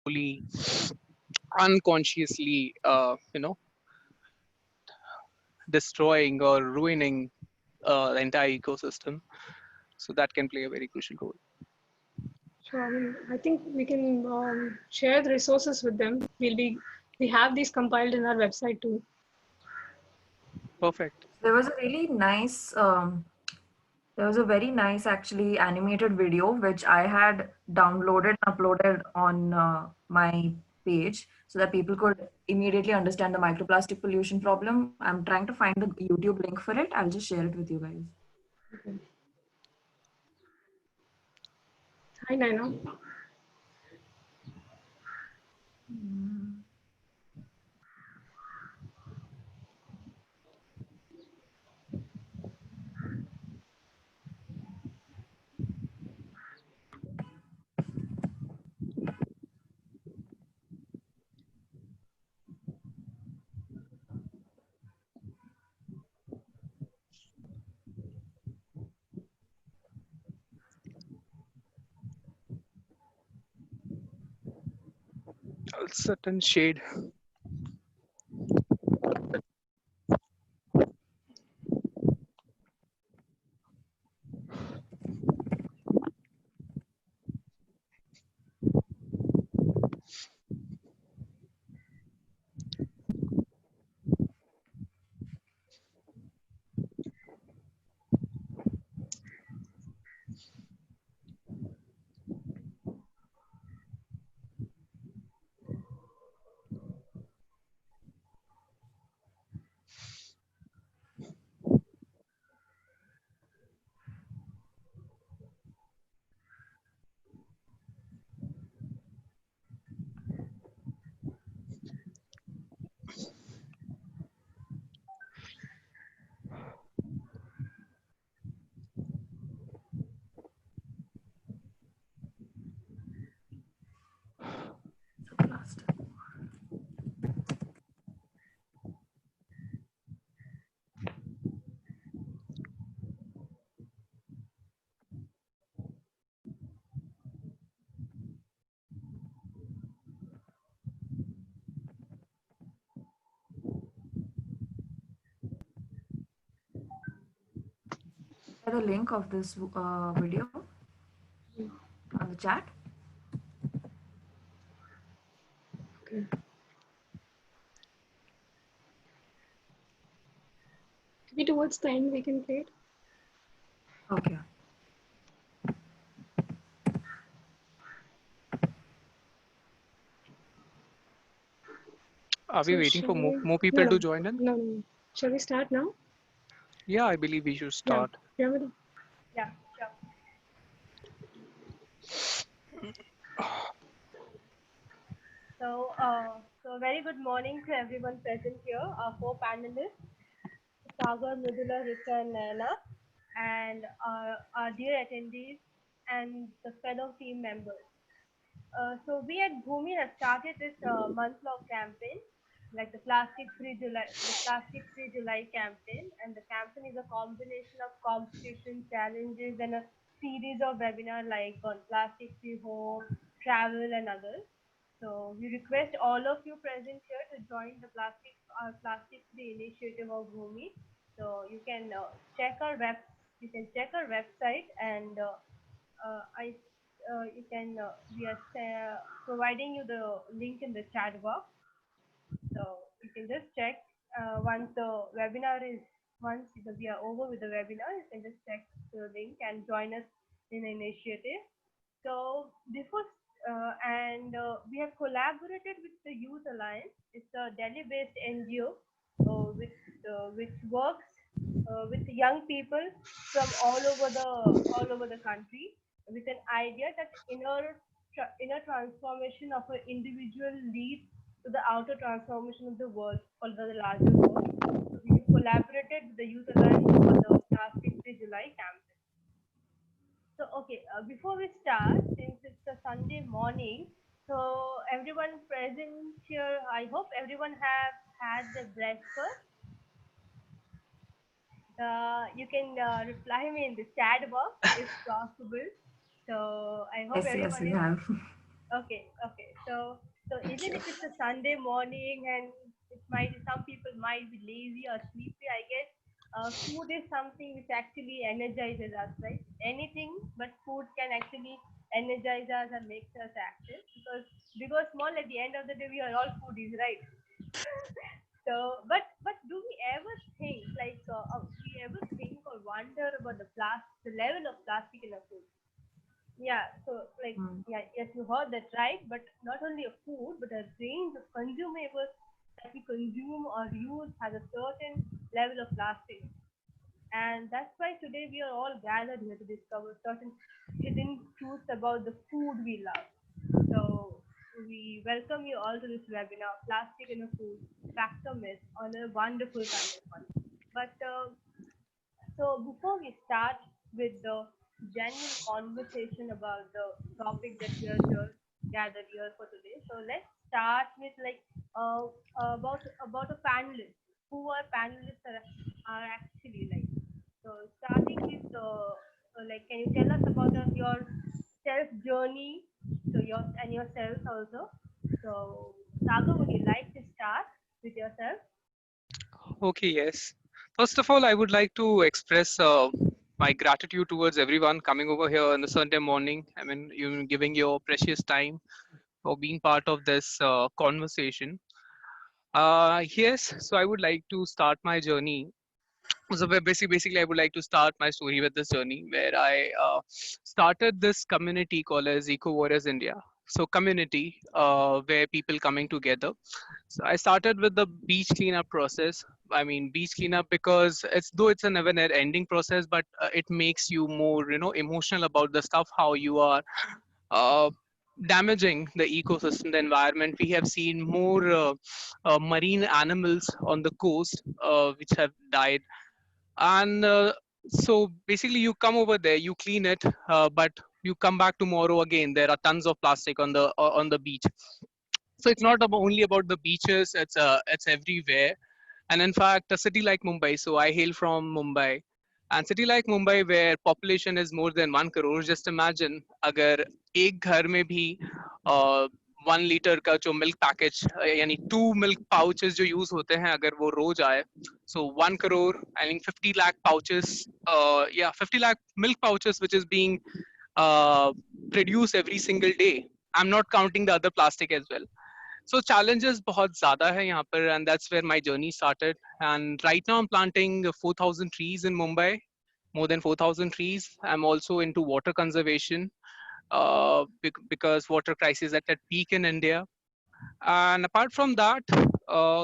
slowly, unconsciously, destroying or ruining the entire ecosystem. So that can play a very crucial role. So I think we can share the resources with them. We have these compiled in our website too. Perfect. There was a really nice, there was a very nice actually animated video which I had downloaded and uploaded on my page so that people could immediately understand the microplastic pollution problem. I'm trying to find the YouTube link for it. I'll just share it with you guys. Okay. Hi, Naina. A certain shade. So plastic. Share the link of this video on the chat. Okay. Maybe towards the end we can play it. Okay. Are we So waiting shall for we? more No, people to no, join in? no, no. Shall we start now? Yeah, I believe we should Yeah. start. Yamada. Yeah, sure. So very good morning to everyone present here, our four panelists, Sagar, Mridula, Richa, and Naina, and our dear attendees and the fellow team members. So we at Bhumi have started this month-long campaign, like the Plastic Free July campaign, and the campaign is a combination of competition, challenges, and a series of webinars like on plastic free home, travel, and others. So we request all of you present here to join the plastic free initiative of Bhumi. So you can check our website and I you can we are providing you the link in the chat box, so you can just check once the webinar is we are over with the webinar. You can just check the link and join us in the initiative. So before and we have collaborated with the Youth Alliance. It's a Delhi-based NGO which works with young people from all over the country with an idea that inner transformation of an individual leads to the outer transformation of the world or the larger world. So we have collaborated with the Youth Alliance for the Plastic Free July campaign. So okay, before we start, since it's a Sunday morning, so everyone present here, I hope everyone have had the breakfast. You can reply me in the chat box if possible. So I hope Yes, everyone we is have. Okay. So even if it's a Sunday morning and some people might be lazy or sleepy, I guess food is something which actually energizes us, right? Anything but food can actually energize us and makes us active because small at the end of the day we are all foodies, right? But do we ever think we ever think or wonder about the level of plastic in our food? Yeah, so Mm. yes, you heard that right. But not only a food, but a range of consumables that we consume or use has a certain level of plastic. And that's why today we are all gathered here to discover certain hidden truths about the food we love. So we welcome you all to this webinar, Plastic in a Food, Fact or Myth, on a wonderful Sunday morning. But so before we start with the genuine conversation about the topic that we are here gathered here for today, so let's start with about a panelist. Who our panelists are actually like. So starting with can you tell us about your self journey, so yourself also. So Saga, would you like to start with yourself? Okay, yes. First of all, I would like to express my gratitude towards everyone coming over here on the Sunday morning. I mean, you giving your precious time for being part of this conversation. Yes, so I would like to start my journey. So basically, I would like to start my story with this journey where I started this community called as Eco Warriors India. So community where people coming together. So I started with the beach cleanup process. I mean, beach cleanup because it's a never ending process, but it makes you more, emotional about the stuff, how you are uh, damaging the ecosystem, the environment. We have seen more marine animals on the coast which have died. And so basically, you come over there, you clean it, but you come back tomorrow again. There are tons of plastic on the beach. So it's not only about the beaches, it's everywhere. And in fact, a city like Mumbai, so I hail from Mumbai, and city like Mumbai where population is more than 1 crore, just imagine अगर एक घर में भी 1 litre का जो milk package यानी 2 milk pouches जो use होते हैं अगर वो रोज आए, so 1 crore, I mean 50 lakh pouches, 50 lakh milk pouches which is being uh, produced every single day. I'm not counting the other plastic as well. So challenges बहुत ज़्यादा है यहाँ पर, and that's where my journey started. And right now I'm planting 4,000 trees in Mumbai, more than 4,000 trees. I'm also into water conservation because water crisis at peak in India. And apart from that,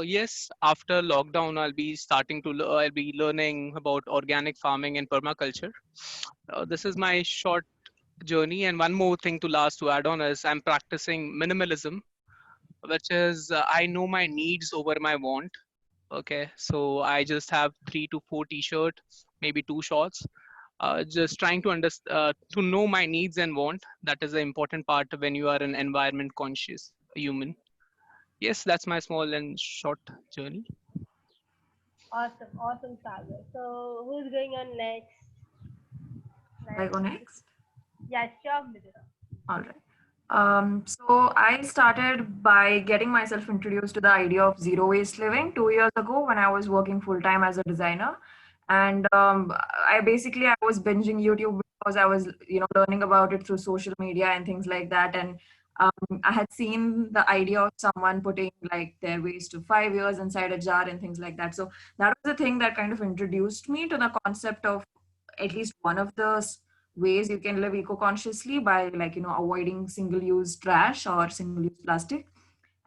yes, after lockdown, I'll be learning about organic farming and permaculture. This is my short journey. And one more thing to add on is I'm practicing minimalism, which is I know my needs over my want. Okay, so I just have 3 to 4 t-shirt, maybe 2 shorts. Just trying to know my needs and want. That is the important part when you are an environment conscious human. Yes, that's my small and short journey. Awesome, Sagar. So who's going on next? I go next. Yeah, sure, Midura. All right. So I started by getting myself introduced to the idea of zero waste living 2 years ago when I was working full time as a designer. And I was binging YouTube because I was, learning about it through social media and things like that. And I had seen the idea of someone putting like their waste to 5 years inside a jar and things like that. So that was the thing that kind of introduced me to the concept of at least one of the ways you can live eco-consciously by avoiding single-use trash or single-use plastic.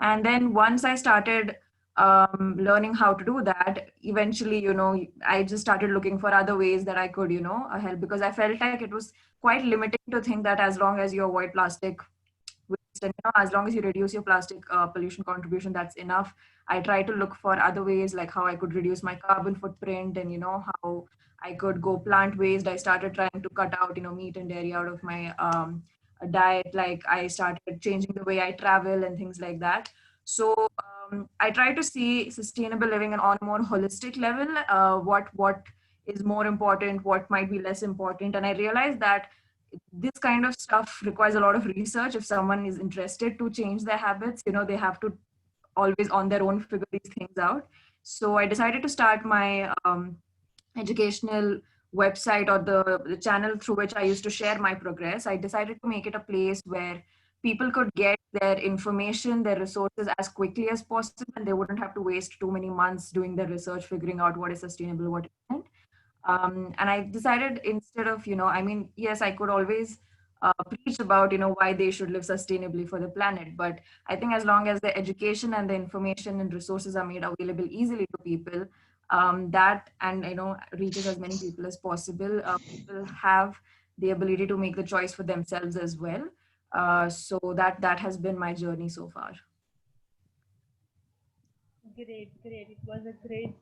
And then once I started learning how to do that, eventually I just started looking for other ways that I could help, because I felt like it was quite limiting to think that as long as you avoid plastic waste and as long as you reduce your plastic pollution contribution, that's enough. I try to look for other ways, like how I could reduce my carbon footprint, and how I could go plant based. I started trying to cut out meat and dairy out of my diet. Like I started changing the way I travel and things like that. So I try to see sustainable living on a more holistic level. What is more important, what might be less important, and I realized that this kind of stuff requires a lot of research. If someone is interested to change their habits, they have to always on their own figure these things out. So I decided to start my educational website, or the channel through which I used to share my progress. I decided to make it a place where people could get their information, their resources as quickly as possible, and they wouldn't have to waste too many months doing their research, figuring out what is sustainable, what isn't. And I decided, instead of, yes, I could always preach about, why they should live sustainably for the planet. But I think as long as the education and the information and resources are made available easily to people, that and, reaches as many people as possible, people have the ability to make the choice for themselves as well. So that has been my journey so far. Great. It was a great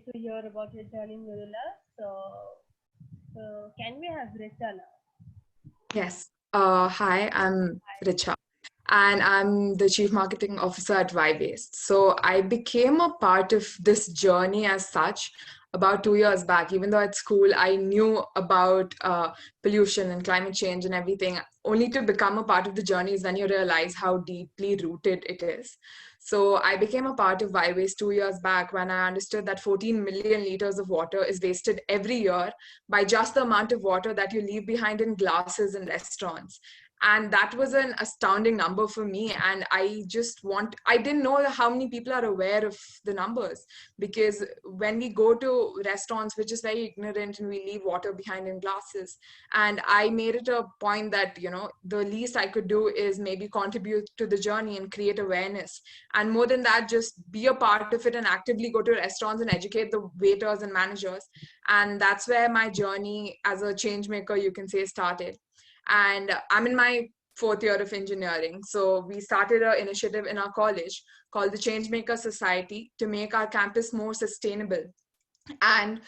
to hear about your journey, Mrudula. So can we have Richa now? Yes. Hi, I'm Richa, and I'm the Chief Marketing Officer at Viwaste. So I became a part of this journey as such about 2 years back. Even though at school I knew about pollution and climate change and everything, only to become a part of the journey is when you realize how deeply rooted it is. So I became a part of Viwaste 2 years back when I understood that 14 million liters of water is wasted every year by just the amount of water that you leave behind in glasses in restaurants. And that was an astounding number for me. And I didn't know how many people are aware of the numbers, because when we go to restaurants, which is very ignorant, and we leave water behind in glasses. And I made it a point that, the least I could do is maybe contribute to the journey and create awareness. And more than that, just be a part of it and actively go to restaurants and educate the waiters and managers. And that's where my journey as a change maker, you can say, started. And I'm in my 4th year of engineering. So we started an initiative in our college called the Changemaker Society to make our campus more sustainable. And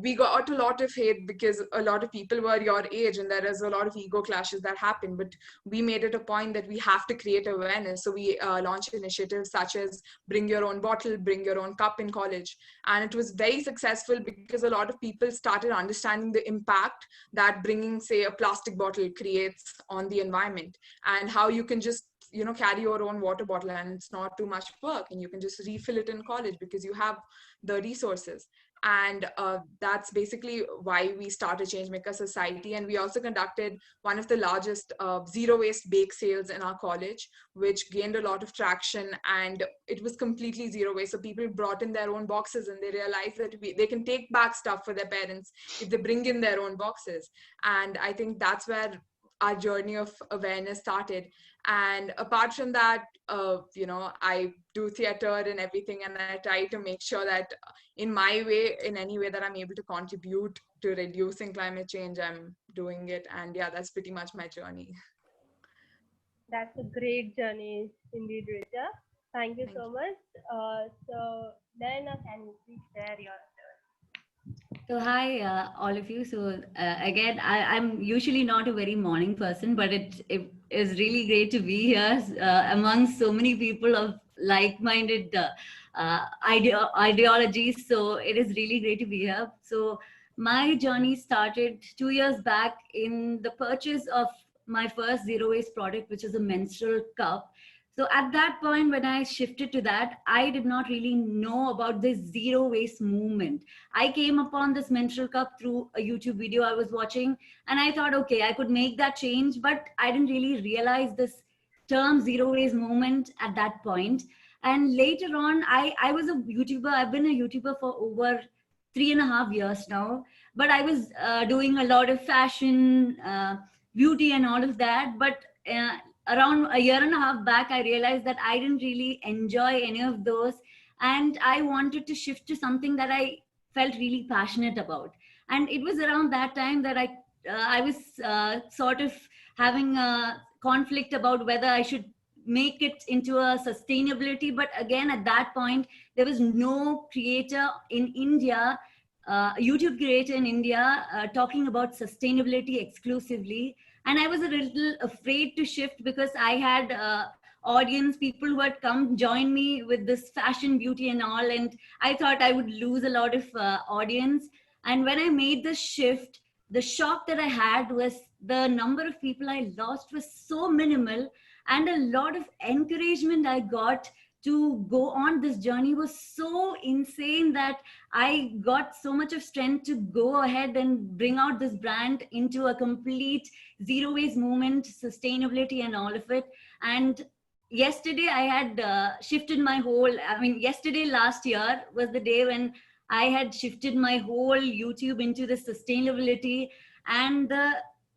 we got a lot of hate because a lot of people were your age, and there is a lot of ego clashes that happen. But we made it a point that we have to create awareness. So we launched initiatives such as bring your own bottle, bring your own cup in college. And it was very successful because a lot of people started understanding the impact that bringing, say, a plastic bottle creates on the environment, and how you can just carry your own water bottle and it's not too much work, and you can just refill it in college because you have the resources. And that's basically why we started Changemaker Society. And we also conducted one of the largest zero waste bake sales in our college, which gained a lot of traction, and it was completely zero waste. So people brought in their own boxes, and they realized that they can take back stuff for their parents if they bring in their own boxes. And I think that's where our journey of awareness started. And apart from that, I do theater and everything, and I try to make sure that in my way, in any way that I'm able to contribute to reducing climate change, I'm doing it. And yeah, that's pretty much my journey. That's a great journey indeed, Richa. Thank you so much. So then, can you please share your turn? So hi, all of you. So again, I'm usually not a very morning person, but it is really great to be here among so many people of like-minded ideologies. So it is really great to be here. So my journey started 2 years back in the purchase of my first zero waste product, which is a menstrual cup. So at that point, when I shifted to that, I did not really know about this zero waste movement. I came upon this menstrual cup through a YouTube video I was watching, and I thought, okay, I could make that change, but I didn't really realize this term zero waste movement at that point. And later on, I was a YouTuber. I've been a YouTuber for over 3.5 years now, but I was doing a lot of fashion, beauty and all of that. But around a year and a half back, I realized that I didn't really enjoy any of those. And I wanted to shift to something that I felt really passionate about. And it was around that time that I was sort of having a conflict about whether I should make it into a sustainability. But again, at that point, there was no creator in India, YouTube creator in India, talking about sustainability exclusively. And I was a little afraid to shift because I had audience, people who had come join me with this fashion, beauty and all. And I thought I would lose a lot of audience. And when I made the shift, the shock that I had was the number of people I lost was so minimal, and a lot of encouragement I got to go on this journey was so insane that I got so much of strength to go ahead and bring out this brand into a complete zero waste movement, sustainability, and all of it. And yesterday I had shifted my whole, I mean, yesterday last year was the day when I had shifted my whole YouTube into the sustainability and the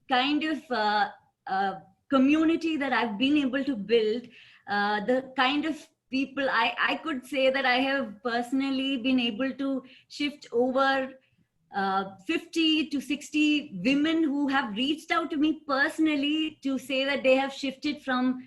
kind of community that I've been able to build, the kind of people I could say that I have personally been able to shift over 50 to 60 women who have reached out to me personally to say that they have shifted from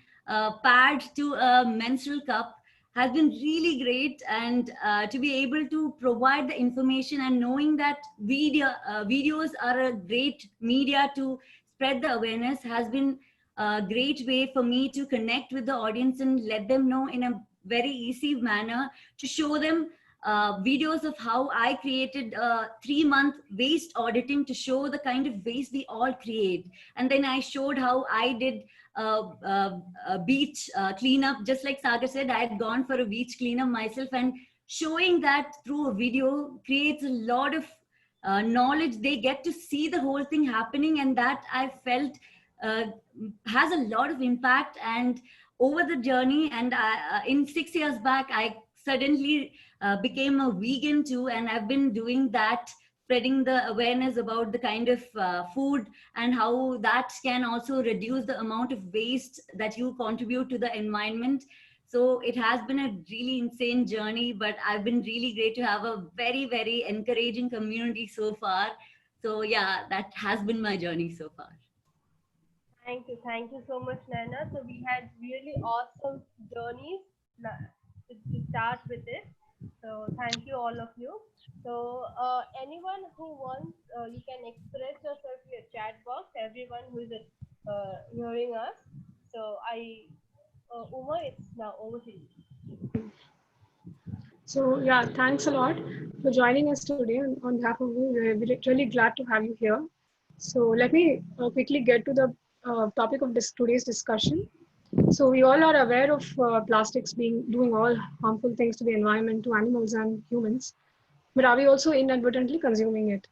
pad to a menstrual cup has been really great. And to be able to provide the information and knowing that videos are a great media to spread the awareness has been a great way for me to connect with the audience and let them know in a very easy manner, to show them videos of how I created a 3-month waste auditing to show the kind of waste we all create. And then I showed how I did a beach cleanup. Just like Sagar said, I had gone for a beach cleanup myself, and showing that through a video creates a lot of knowledge. They get to see the whole thing happening, and that I felt has a lot of impact. And over the journey, and in 6 years back, I suddenly became a vegan too, and I've been doing that, spreading the awareness about the kind of food and how that can also reduce the amount of waste that you contribute to the environment. So it has been a really insane journey, but I've been really great to have a very, very encouraging community so far. So yeah, that has been my journey so far. Thank you so much, Naina. So we had really awesome journeys to start with it. So thank you all of you. So anyone who wants, you can express yourself in your chat box. Everyone who is hearing us. So Uma, it's now over to you. So yeah, thanks a lot for joining us today. On behalf of you, we're really glad to have you here. So let me quickly get to the topic of today's discussion. So we all are aware of plastics doing all harmful things to the environment, to animals and humans. But are we also inadvertently consuming it?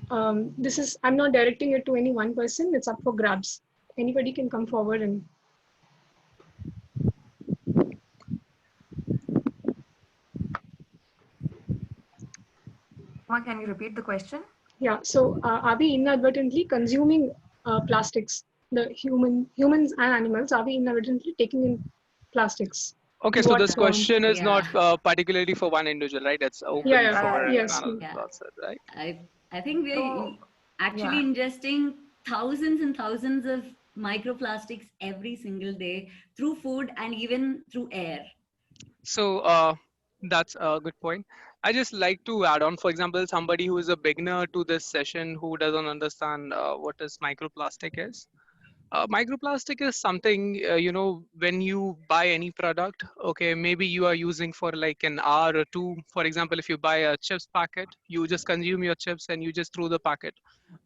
I'm not directing it to any one person. It's up for grabs. Anybody can come forward and. Can you repeat the question? Yeah. So are we inadvertently consuming plastics? The humans and animals, are we inadvertently taking in plastics? Okay, so this question is not particularly for one individual, right? It's open for yes. right? I think we're actually ingesting thousands and thousands of microplastics every single day through food and even through air. So that's a good point. I just like to add on, for example, somebody who is a beginner to this session who doesn't understand what is microplastic is. Microplastic is something, when you buy any product, okay, maybe you are using for like an hour or two. For example, if you buy a chips packet, you just consume your chips and you just throw the packet.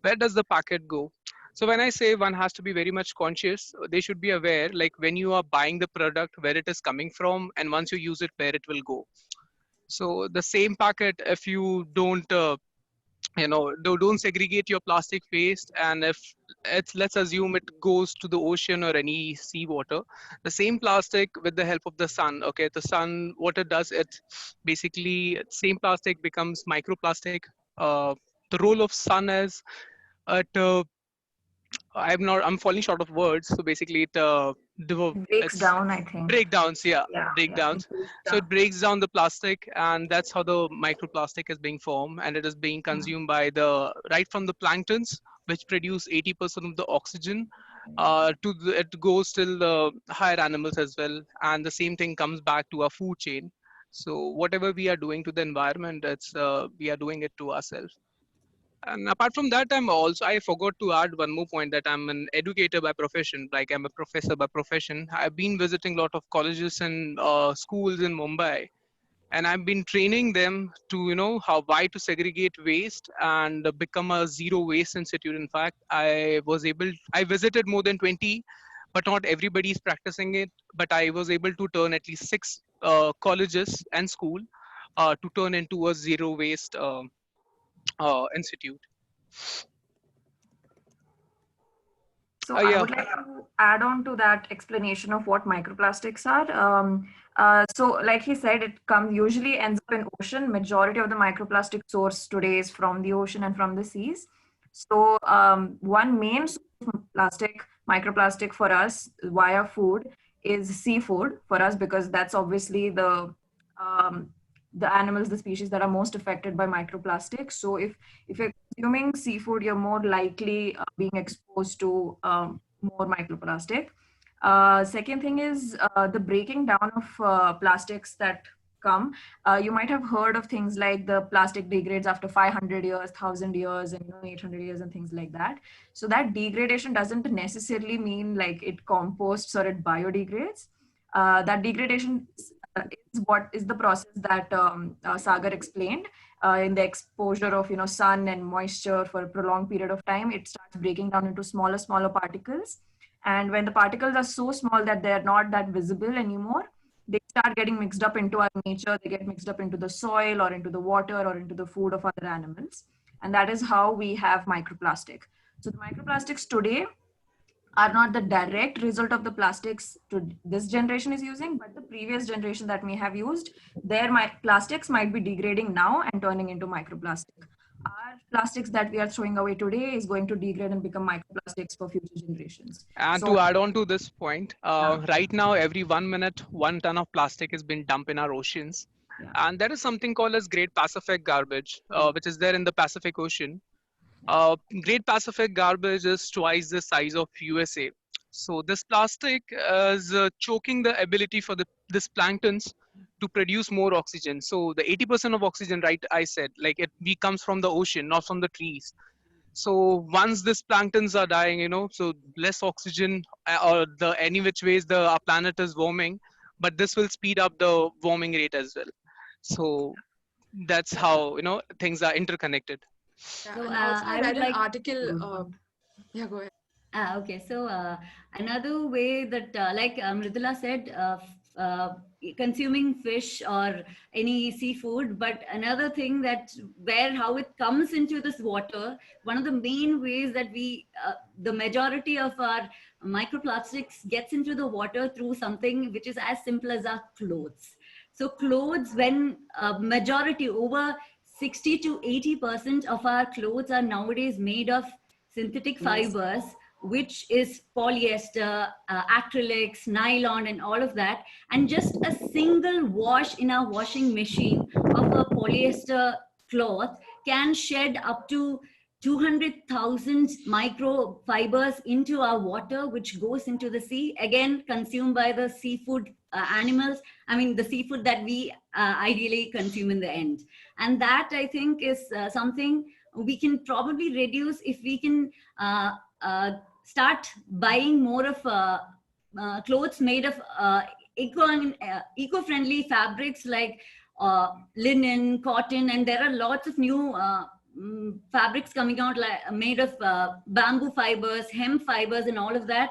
Where does the packet go? So when I say one has to be very much conscious, they should be aware, like when you are buying the product, where it is coming from, and once you use it, where it will go. So the same packet, if you don't don't segregate your plastic waste, and if let's assume it goes to the ocean or any seawater, the same plastic, with the help of the sun, okay, the sun, what it does, it basically, same plastic becomes microplastic. The role of sun is I'm falling short of words. So basically, breaks down, I think. Breakdowns. So it breaks down the plastic, and that's how the microplastic is being formed, and it is being consumed by right from the planktons, which produce 80% of the oxygen. It goes till the higher animals as well, and the same thing comes back to our food chain. So whatever we are doing to the environment, we are doing it to ourselves. And apart from that, I forgot to add one more point, that I'm an educator by profession. Like, I'm a professor by profession. I've been visiting a lot of colleges and schools in Mumbai. and I've been training them to, why to segregate waste and become a zero waste institute. In fact, I visited more than 20, but not everybody is practicing it. But I was able to turn at least six colleges and school to turn into a zero waste institute. So I Yeah. would like to add on to that explanation of what microplastics are. So like he said, it comes usually ends up in ocean. Majority of the microplastic source today is from the ocean and from the seas. So one main source of microplastic for us via food is seafood for us, because that's obviously um, the animals, the species that are most affected by microplastics. So if you're consuming seafood, you're more likely being exposed to more microplastic. Second thing is the breaking down of plastics that come. You might have heard of things like the plastic degrades after 500 years, 1000 years, and 800 years, and things like that. So that degradation doesn't necessarily mean like it composts or it biodegrades. That degradation is what is the process that Sagar explained. In the exposure of sun and moisture for a prolonged period of time, it starts breaking down into smaller particles. And when the particles are so small that they're not that visible anymore, they start getting mixed up into our nature. They get mixed up into the soil or into the water or into the food of other animals. And that is how we have microplastic. So the microplastics today are not the direct result of the plastics to this generation is using, but the previous generation that may have used, their plastics might be degrading now and turning into microplastic. Our plastics that we are throwing away today is going to degrade and become microplastics for future generations. And So to add on to this point, right now, every 1 minute, 1 ton of plastic has been dumped in our oceans. yeah. And there is something called as Great Pacific Garbage, which is there in the Pacific Ocean. Great Pacific Garbage is twice the size of USA. So this plastic is choking the ability for this planktons to produce more oxygen. So the 80% of oxygen, right? I said, like we comes from the ocean, not from the trees. So once these planktons are dying, so less oxygen, or the any which ways the our planet is warming, but this will speed up the warming rate as well. So that's how things are interconnected. Yeah, So and also I I would read an like. article. Yeah, go ahead. Okay, so another way that, like Mridula said, consuming fish or any seafood, but another thing that where how it comes into this water, one of the main ways that the majority of our microplastics gets into the water through something which is as simple as our clothes. So clothes, when majority over 60 to 80% of our clothes are nowadays made of synthetic fibers, which is polyester, acrylics, nylon, and all of that. And just a single wash in our washing machine of a polyester cloth can shed up to 200,000 microfibers into our water, which goes into the sea, again consumed by the seafood animals. I mean, the seafood that we ideally consume in the end. And that, I think, is something we can probably reduce if we can start buying more of clothes made of eco-friendly fabrics like linen, cotton, and there are lots of new fabrics coming out like made of bamboo fibers, hemp fibers, and all of that.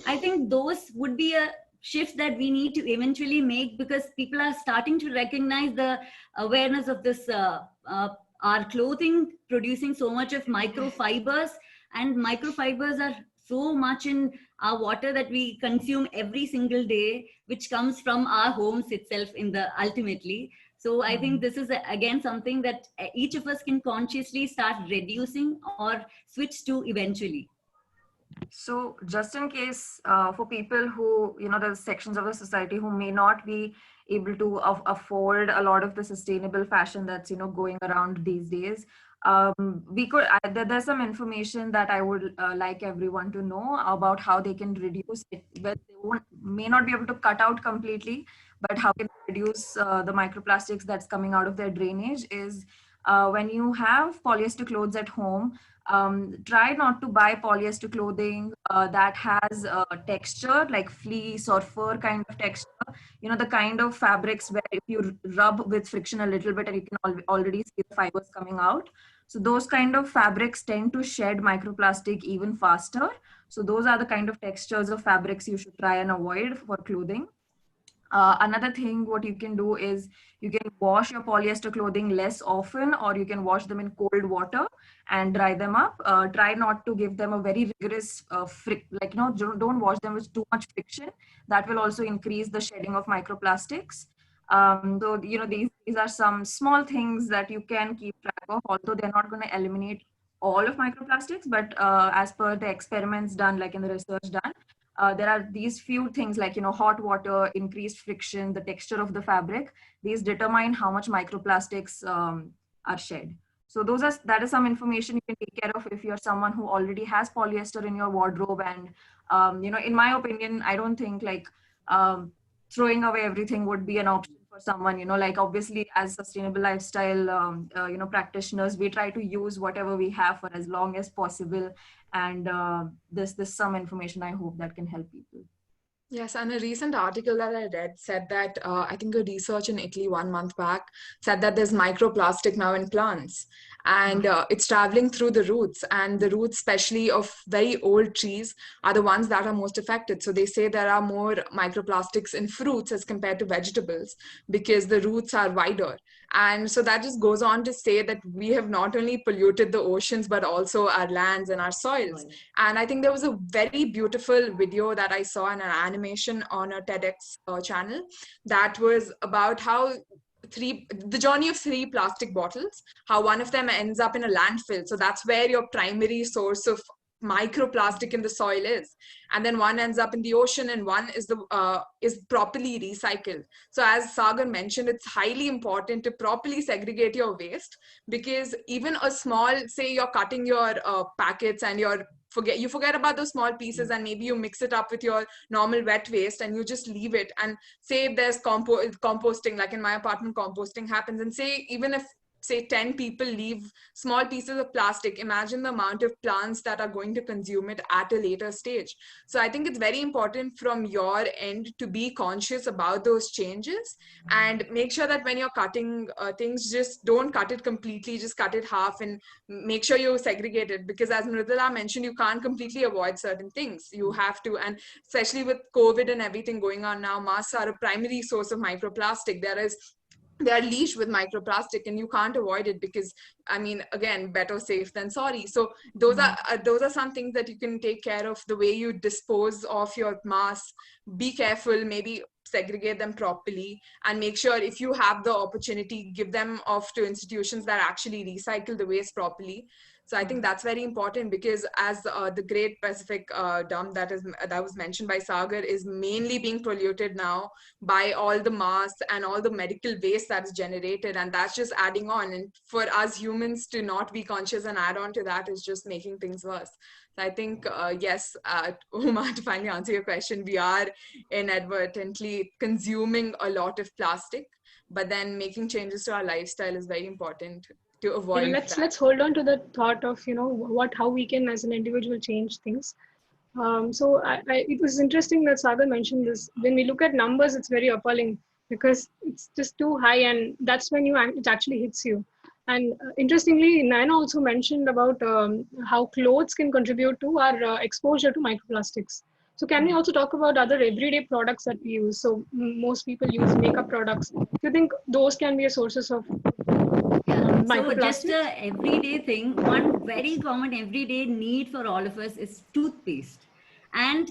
I think those would be a shift that we need to eventually make, because people are starting to recognize the awareness of this our clothing producing so much of microfibers, and microfibers are so much in our water that we consume every single day, which comes from our homes itself in the ultimately. So I think this is again something that each of us can consciously start reducing or switch to eventually. So just in case for people who, the sections of the society who may not be able to afford a lot of the sustainable fashion that's, going around these days, we could, there's some information that I would like everyone to know about how they can reduce it. But they may not be able to cut out completely, but how can they reduce the microplastics that's coming out of their drainage is when you have polyester clothes at home, try not to buy polyester clothing that has texture like fleece or fur kind of texture. You know, the kind of fabrics where if you rub with friction a little bit and you can already see the fibers coming out. So those kind of fabrics tend to shed microplastic even faster. So those are the kind of textures of fabrics you should try and avoid for clothing. Another thing, what you can do is you can wash your polyester clothing less often, or you can wash them in cold water and dry them up. Try not to give them a very rigorous don't wash them with too much friction. That will also increase the shedding of microplastics. So these are some small things that you can keep track of, although they're not going to eliminate all of microplastics, but as per the experiments done, like in the research done, there are these few things like, hot water, increased friction, the texture of the fabric. These determine how much microplastics are shed. So that is some information you can take care of if you're someone who already has polyester in your wardrobe. And, in my opinion, I don't think throwing away everything would be an option for someone, obviously as sustainable lifestyle, practitioners, we try to use whatever we have for as long as possible. And this some information I hope that can help people. Yes, and a recent article that I read said that I think a research in Italy 1 month back said that there's microplastic now in plants, and it's traveling through the roots, and the roots, especially of very old trees, are the ones that are most affected. So they say there are more microplastics in fruits as compared to vegetables because the roots are wider. And so that just goes on to say that we have not only polluted the oceans, but also our lands and our soils. And I think there was a very beautiful video that I saw in an animation on a TEDx channel that was about how the journey of 3 plastic bottles, how one of them ends up in a landfill. So that's where your primary source of microplastic in the soil is, and then one ends up in the ocean, and one is properly recycled. So as Sagar mentioned, it's highly important to properly segregate your waste, because even a small, say you're cutting your packets and you forget about those small pieces, and maybe you mix it up with your normal wet waste and you just leave it. And say if there's composting, like in my apartment, composting happens, and say even if 10 people leave small pieces of plastic, imagine the amount of plants that are going to consume it at a later stage. So I think it's very important from your end to be conscious about those changes, and make sure that when you're cutting things, just don't cut it completely, just cut it half, and make sure you segregate it, because as Mridula mentioned, you can't completely avoid certain things. You have to, and especially with COVID and everything going on now, masks are a primary source of microplastic. They are leashed with microplastic, and you can't avoid it, because again, better safe than sorry. So those are some things that you can take care of. The way you dispose of your masks, be careful, maybe segregate them properly, and make sure if you have the opportunity, give them off to institutions that actually recycle the waste properly. So I think that's very important, because as the Great Pacific Dam that was mentioned by Sagar is mainly being polluted now by all the masks and all the medical waste that's generated, and that's just adding on. And for us humans to not be conscious and add on to that is just making things worse. So I think, yes, Uma, to finally answer your question, we are inadvertently consuming a lot of plastic, but then making changes to our lifestyle is very important to avoid. Let's hold on to the thought of how we can as an individual change things. So it was interesting that Sagar mentioned this. When we look at numbers, it's very appalling, because it's just too high, and that's when it actually hits you. And interestingly, Naina also mentioned about how clothes can contribute to our exposure to microplastics. So can we also talk about other everyday products that we use? So most people use makeup products. Do you think those can be a sources of so just a everyday thing, one very common everyday need for all of us is toothpaste. And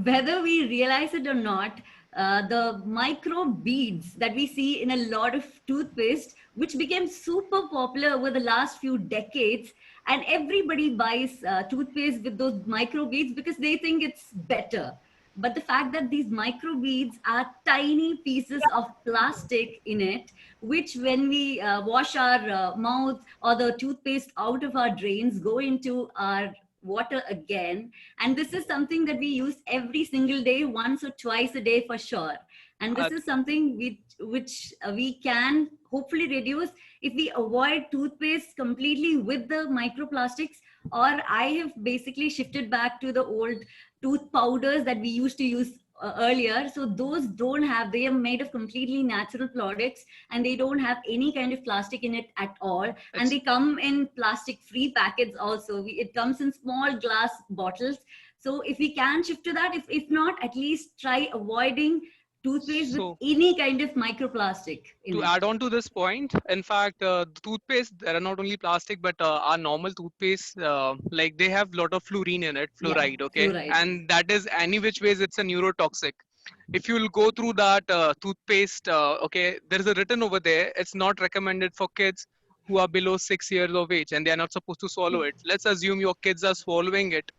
whether we realize it or not, the micro beads that we see in a lot of toothpaste, which became super popular over the last few decades, and everybody buys toothpaste with those micro beads because they think it's better. But the fact that these micro beads are tiny pieces of plastic in it, which when we wash our mouth or the toothpaste out of our drains, go into our water again. And this is something that we use every single day, once or twice a day for sure. And this is something which we can hopefully reduce if we avoid toothpaste completely with the microplastics. Or I have basically shifted back to the old tooth powders that we used to use earlier. So those don't have, they are made of completely natural products, and they don't have any kind of plastic in it at all. And they come in plastic free packets also. It comes in small glass bottles. So if we can shift to that, if not, at least try avoiding toothpaste with any kind of microplastic in to it. add on to this point, in fact, the toothpaste, there are not only plastic, but our normal toothpaste, like they have a lot of fluorine in it, fluoride, okay? Fluoride. And that is any which ways, it's a neurotoxic. If you'll go through that toothpaste, okay, there is a written over there, it's not recommended for kids who are below 6 years of age and they are not supposed to swallow it. Let's assume your kids are swallowing it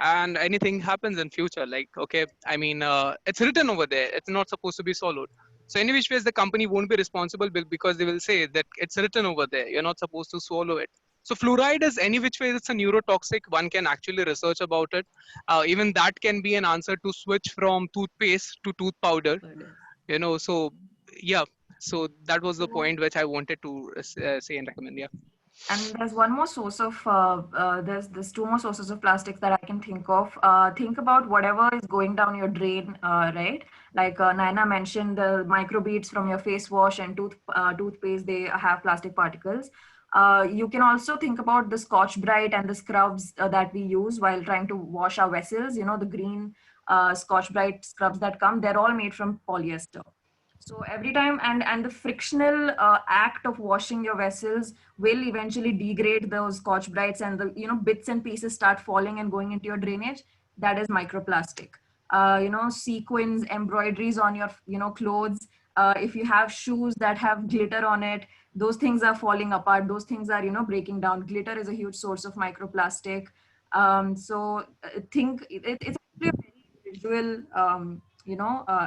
and anything happens in future, like, okay, I mean, it's written over there, it's not supposed to be swallowed. So any which ways the company won't be responsible because they will say that it's written over there, you're not supposed to swallow it. So fluoride is any which way, it's a neurotoxic. One can actually research about it. Even that can be an answer to switch from toothpaste to tooth powder, you know. So yeah, so that was the point which I wanted to say and recommend. Yeah. And there's one more source of there's two more sources of plastics that I can think of. Think about whatever is going down your drain, right? Like Naina mentioned, the microbeads from your face wash and toothpaste, they have plastic particles. You can also think about the Scotch Brite and the scrubs that we use while trying to wash our vessels. You know, the green Scotch Brite scrubs that come, they're all made from polyester. So every time, and the frictional act of washing your vessels will eventually degrade those Scotch Brites, and the bits and pieces start falling and going into your drainage. That is microplastic. Sequins, embroideries on your clothes. If you have shoes that have glitter on it, those things are falling apart. Those things are breaking down. Glitter is a huge source of microplastic. So think it's actually a very visual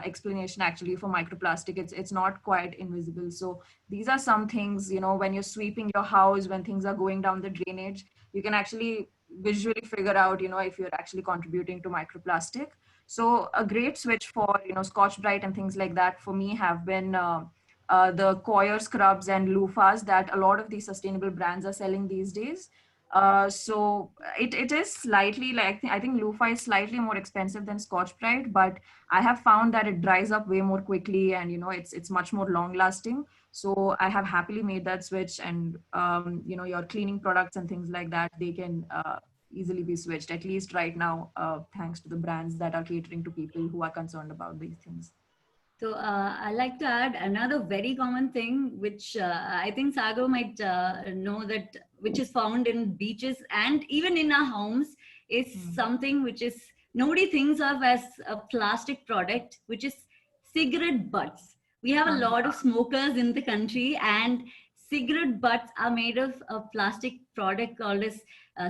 explanation actually for microplastic. It's not quite invisible. So these are some things, when you're sweeping your house, when things are going down the drainage, you can actually visually figure out, if you're actually contributing to microplastic. So a great switch for, Scotch Brite and things like that for me have been the Coir scrubs and loofahs that a lot of these sustainable brands are selling these days. So it is slightly, like, I think loofah is slightly more expensive than Scotch Brite, but I have found that it dries up way more quickly, and it's much more long lasting. So I have happily made that switch, and your cleaning products and things like that, they can easily be switched, at least right now, thanks to the brands that are catering to people who are concerned about these things. So I like to add another very common thing, which I think Sagar might know, that which is found in beaches and even in our homes, is something which is nobody thinks of as a plastic product, which is cigarette butts. We have a lot of smokers in the country, and cigarette butts are made of a plastic product called as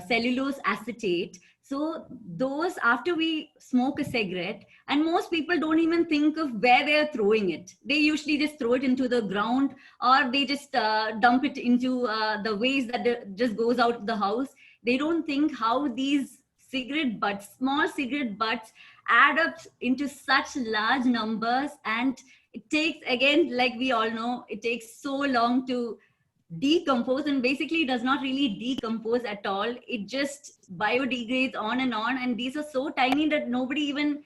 cellulose acetate. So those, after we smoke a cigarette, and most people don't even think of where they are throwing it. They usually just throw it into the ground, or they just dump it into the waste that just goes out of the house. They don't think how these cigarette butts, small cigarette butts, add up into such large numbers. And it takes, again, like we all know, it takes so long to decompose, and basically does not really decompose at all. It just biodegrades on, and these are so tiny that nobody even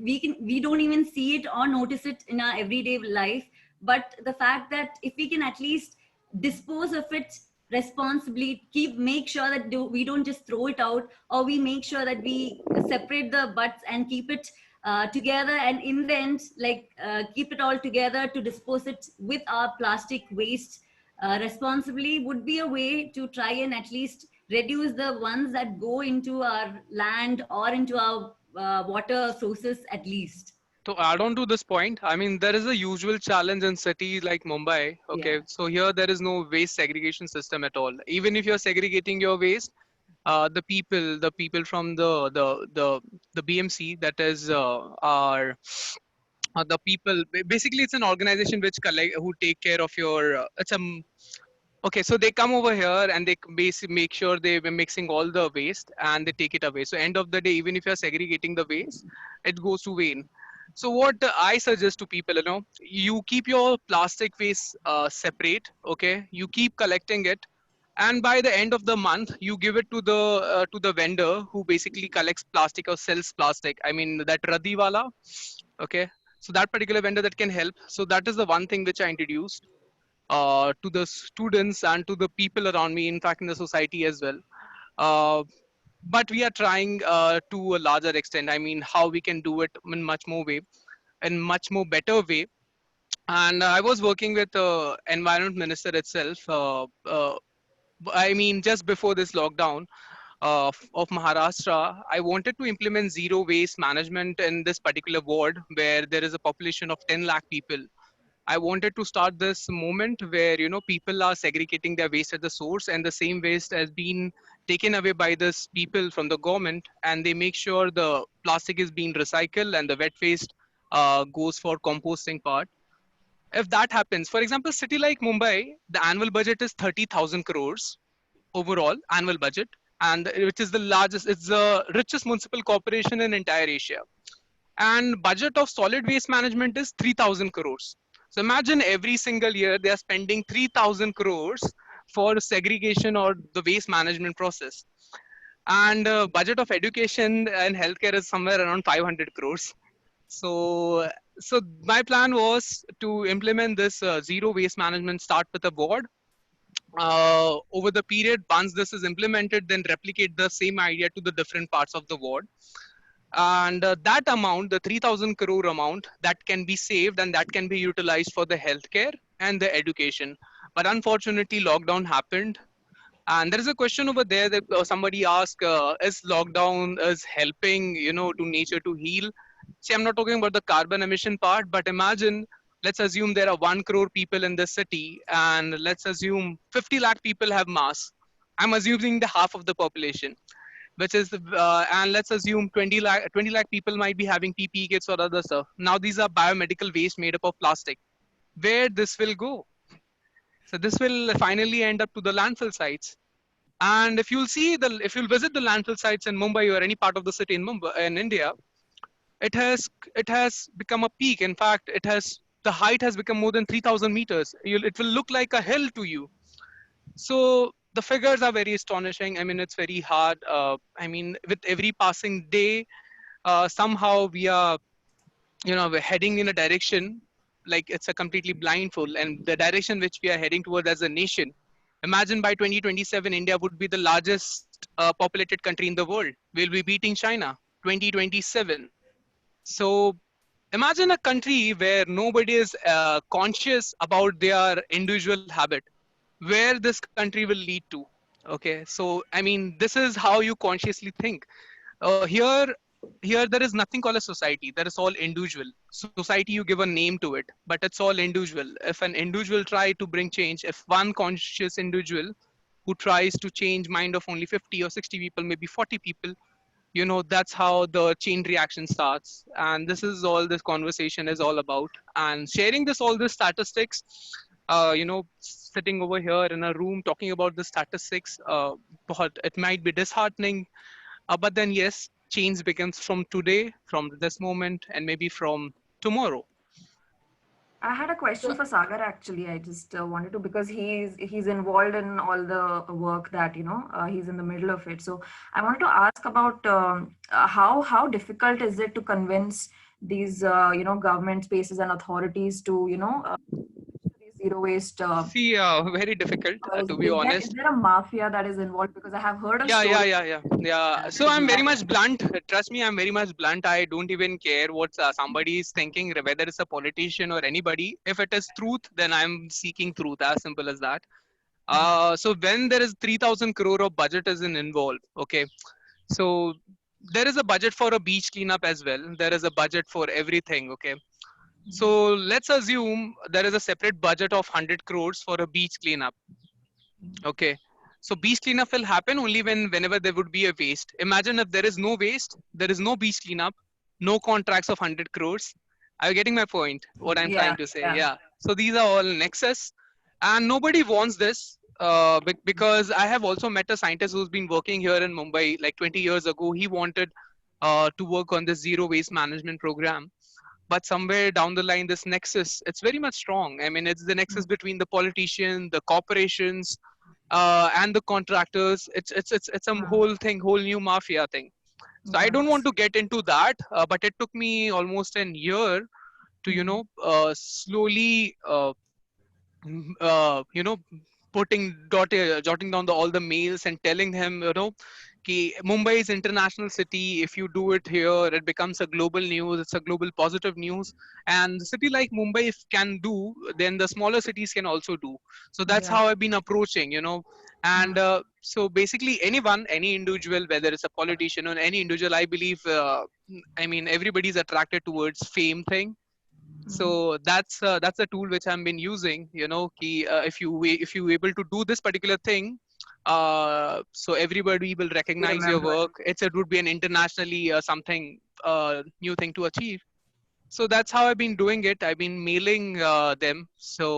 we don't even see it or notice it in our everyday life. But the fact that if we can at least dispose of it responsibly, make sure that we don't just throw it out, or we make sure that we separate the butts and keep it together, and in the end, keep it all together to dispose it with our plastic waste responsibly, would be a way to try and at least reduce the ones that go into our land or into our water sources at least. To add on to this point, I mean, there is a usual challenge in cities like Mumbai. Okay, so here there is no waste segregation system at all. Even if you're segregating your waste, the people from the BMC, that is are the people. Basically, it's an organization which who take care of your. Okay, so they come over here and they basically make sure they're mixing all the waste and they take it away. So end of the day, even if you're segregating the waste, it goes to Wayne. So what I suggest to people, you keep your plastic waste separate. Okay, you keep collecting it, and by the end of the month, you give it to the vendor who basically collects plastic or sells plastic. I mean that Radiwala. Okay, so that particular vendor that can help. So that is the one thing which I introduced to the students and to the people around me. In fact, in the society as well. Uh, but we are trying to a larger extent. I mean, how we can do it in much more way, in much more better way. And I was working with environment minister itself. I mean, just before this lockdown of Maharashtra, I wanted to implement zero waste management in this particular ward where there is a population of 10 lakh people. I wanted to start this movement where people are segregating their waste at the source, and the same waste has been taken away by this people from the government, and they make sure the plastic is being recycled and the wet waste goes for composting part. If that happens, for example, city like Mumbai, the annual budget is 30,000 crores overall annual budget, and which is the largest, it's the richest municipal corporation in entire Asia. And budget of solid waste management is 3,000 crores. So imagine every single year they are spending 3,000 crores for segregation or the waste management process. And budget of education and healthcare is somewhere around 500 crores. So, so my plan was to implement this zero waste management. Start with a board. Over the period, once this is implemented, then replicate the same idea to the different parts of the ward. And that amount, the 3,000 crore amount, that can be saved and that can be utilized for the healthcare and the education. But unfortunately, lockdown happened. And there is a question over there that somebody asked, is lockdown is helping, to nature to heal? See, I'm not talking about the carbon emission part, but imagine, let's assume there are 1 crore people in the city, and let's assume 50 lakh people have mass. I'm assuming the half of the population, which is, and let's assume 20 lakh people might be having PPE kits or other stuff. Now these are biomedical waste made up of plastic. Where this will go? So this will finally end up to the landfill sites. And if you'll visit the landfill sites in Mumbai or any part of the city in Mumbai in India, it has become a peak. In fact, the height has become more than 3,000 meters. It will look like a hill to you. So the figures are very astonishing. I mean, it's very hard. I mean, with every passing day, somehow we're heading in a direction like it's a completely blindfold, and the direction which we are heading towards as a nation. Imagine by 2027, India would be the largest populated country in the world. We'll be beating China 2027. So imagine a country where nobody is conscious about their individual habit, where this country will lead to. Okay, so I mean, this is how you consciously think. Here there is nothing called a society. That is all individual. Society, you give a name to it, but it's all individual. If an individual try to bring change, if one conscious individual who tries to change mind of only 50 or 60 people, maybe 40 people, that's how the chain reaction starts. And this is all this conversation is all about. And sharing all this statistics, sitting over here in a room talking about the statistics, but it might be disheartening. But then yes, change begins from today, from this moment, and maybe from tomorrow. I had a question for Sagar actually. I just wanted to, because he's involved in all the work that he's in the middle of it. So I wanted to ask about how difficult is it to convince these government spaces and authorities to these zero waste. See, very difficult to be honest. Is there a mafia that is involved? Because I have heard of yeah. So I'm very much blunt. Trust me, I'm very much blunt. I don't even care what somebody is thinking, whether it's a politician or anybody. If it is truth, then I'm seeking truth. As simple as that. So when there is 3,000 crore of budget is involved, okay. So there is a budget for a beach cleanup as well. There is a budget for everything, okay. So let's assume there is a separate budget of 100 crores for a beach cleanup. Okay. So beach cleanup will happen only whenever there would be a waste. Imagine if there is no waste, there is no beach cleanup, no contracts of 100 crores. Are you getting my point? What I'm trying to say? Yeah. So these are all nexus, and nobody wants this because I have also met a scientist who's been working here in Mumbai like 20 years ago. He wanted to work on this zero waste management program. but somewhere down the line, this nexus, it's very much strong. I mean, it's the nexus between the politician, the corporations, and the contractors. It's a whole thing, whole new mafia thing. So I Yeah. don't want to get into that, but it took me almost a year to, slowly, you know, jotting down all the mails and telling him, Mumbai is international city. If you do it here, it becomes a global news. It's a global positive news. And a city like Mumbai, if can do, then the smaller cities can also do. So that's Yeah. how I've been approaching, And so basically, anyone, any individual, whether it's a politician or any individual, I believe, I mean, everybody's attracted towards fame thing. So that's a tool which I've been using, if you able to do this particular thing, so everybody will recognize your Remember. work. It would be an internationally something new thing to achieve. So that's how I've been doing it. I've been mailing them. So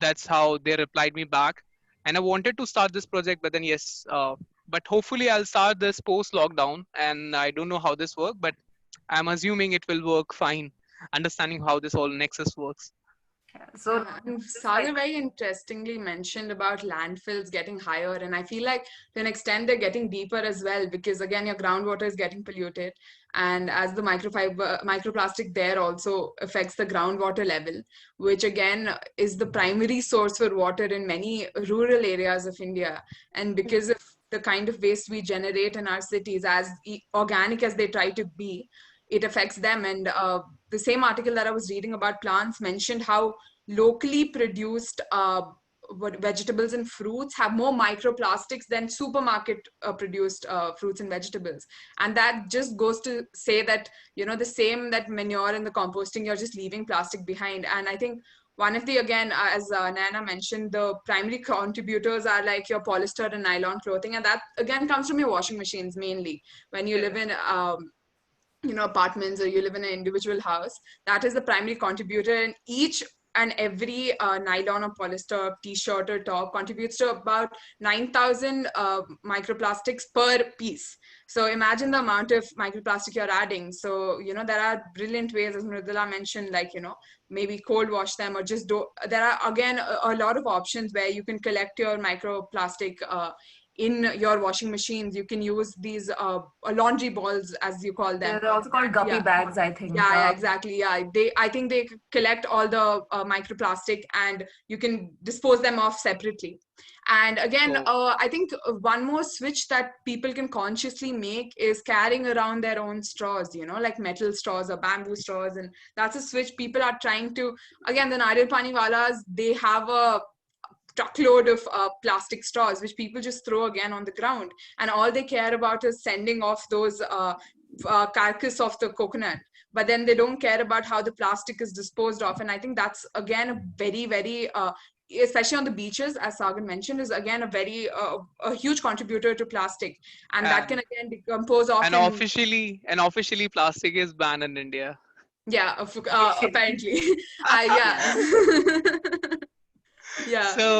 that's how they replied me back. And I wanted to start this project, but then yes, but hopefully I'll start this post lockdown. And I don't know how this works, but I'm assuming it will work fine. Understanding how this whole nexus works. So And just Sagar like, very interestingly mentioned about landfills getting higher, and I feel like to an extent they're getting deeper as well, because again your groundwater is getting polluted, and as the microplastic there also affects the groundwater level, which again is the primary source for water in many rural areas of India. And because of the kind of waste we generate in our cities, as organic as they try to be, it affects them. And the same article that I was reading about plants mentioned how locally produced vegetables and fruits have more microplastics than supermarket produced fruits and vegetables. And that just goes to say that, the same that manure and the composting, you're just leaving plastic behind. And I think one of the, again, as Nana mentioned, the primary contributors are like your polyester and nylon clothing. And that again comes from your washing machines mainly. When you live in apartments, or you live in an individual house, that is the primary contributor. And each and every nylon or polyester t-shirt or top contributes to about 9,000 microplastics per piece. So imagine the amount of microplastic you're adding. So there are brilliant ways, as Mridula mentioned, like maybe cold wash them, or just there are again a lot of options where you can collect your microplastic in your washing machines. You can use these laundry balls, as you call them. they're also called guppy Yeah. bags, I think. Yeah, exactly. Yeah, I think they collect all the microplastic, and you can dispose them off separately. And again, I think one more switch that people can consciously make is carrying around their own straws, like metal straws or bamboo straws. And that's a switch people are trying to, again, the Nariyal Pani Walas, they have a truckload of plastic straws, which people just throw again on the ground. And all they care about is sending off those carcass of the coconut. But then they don't care about how the plastic is disposed of. And I think that's, again, a very, very, especially on the beaches, as Sagar mentioned, is again a very, a huge contributor to plastic. And that can again decompose off. And officially plastic is banned in India. Yeah, apparently. Yeah. Yeah. So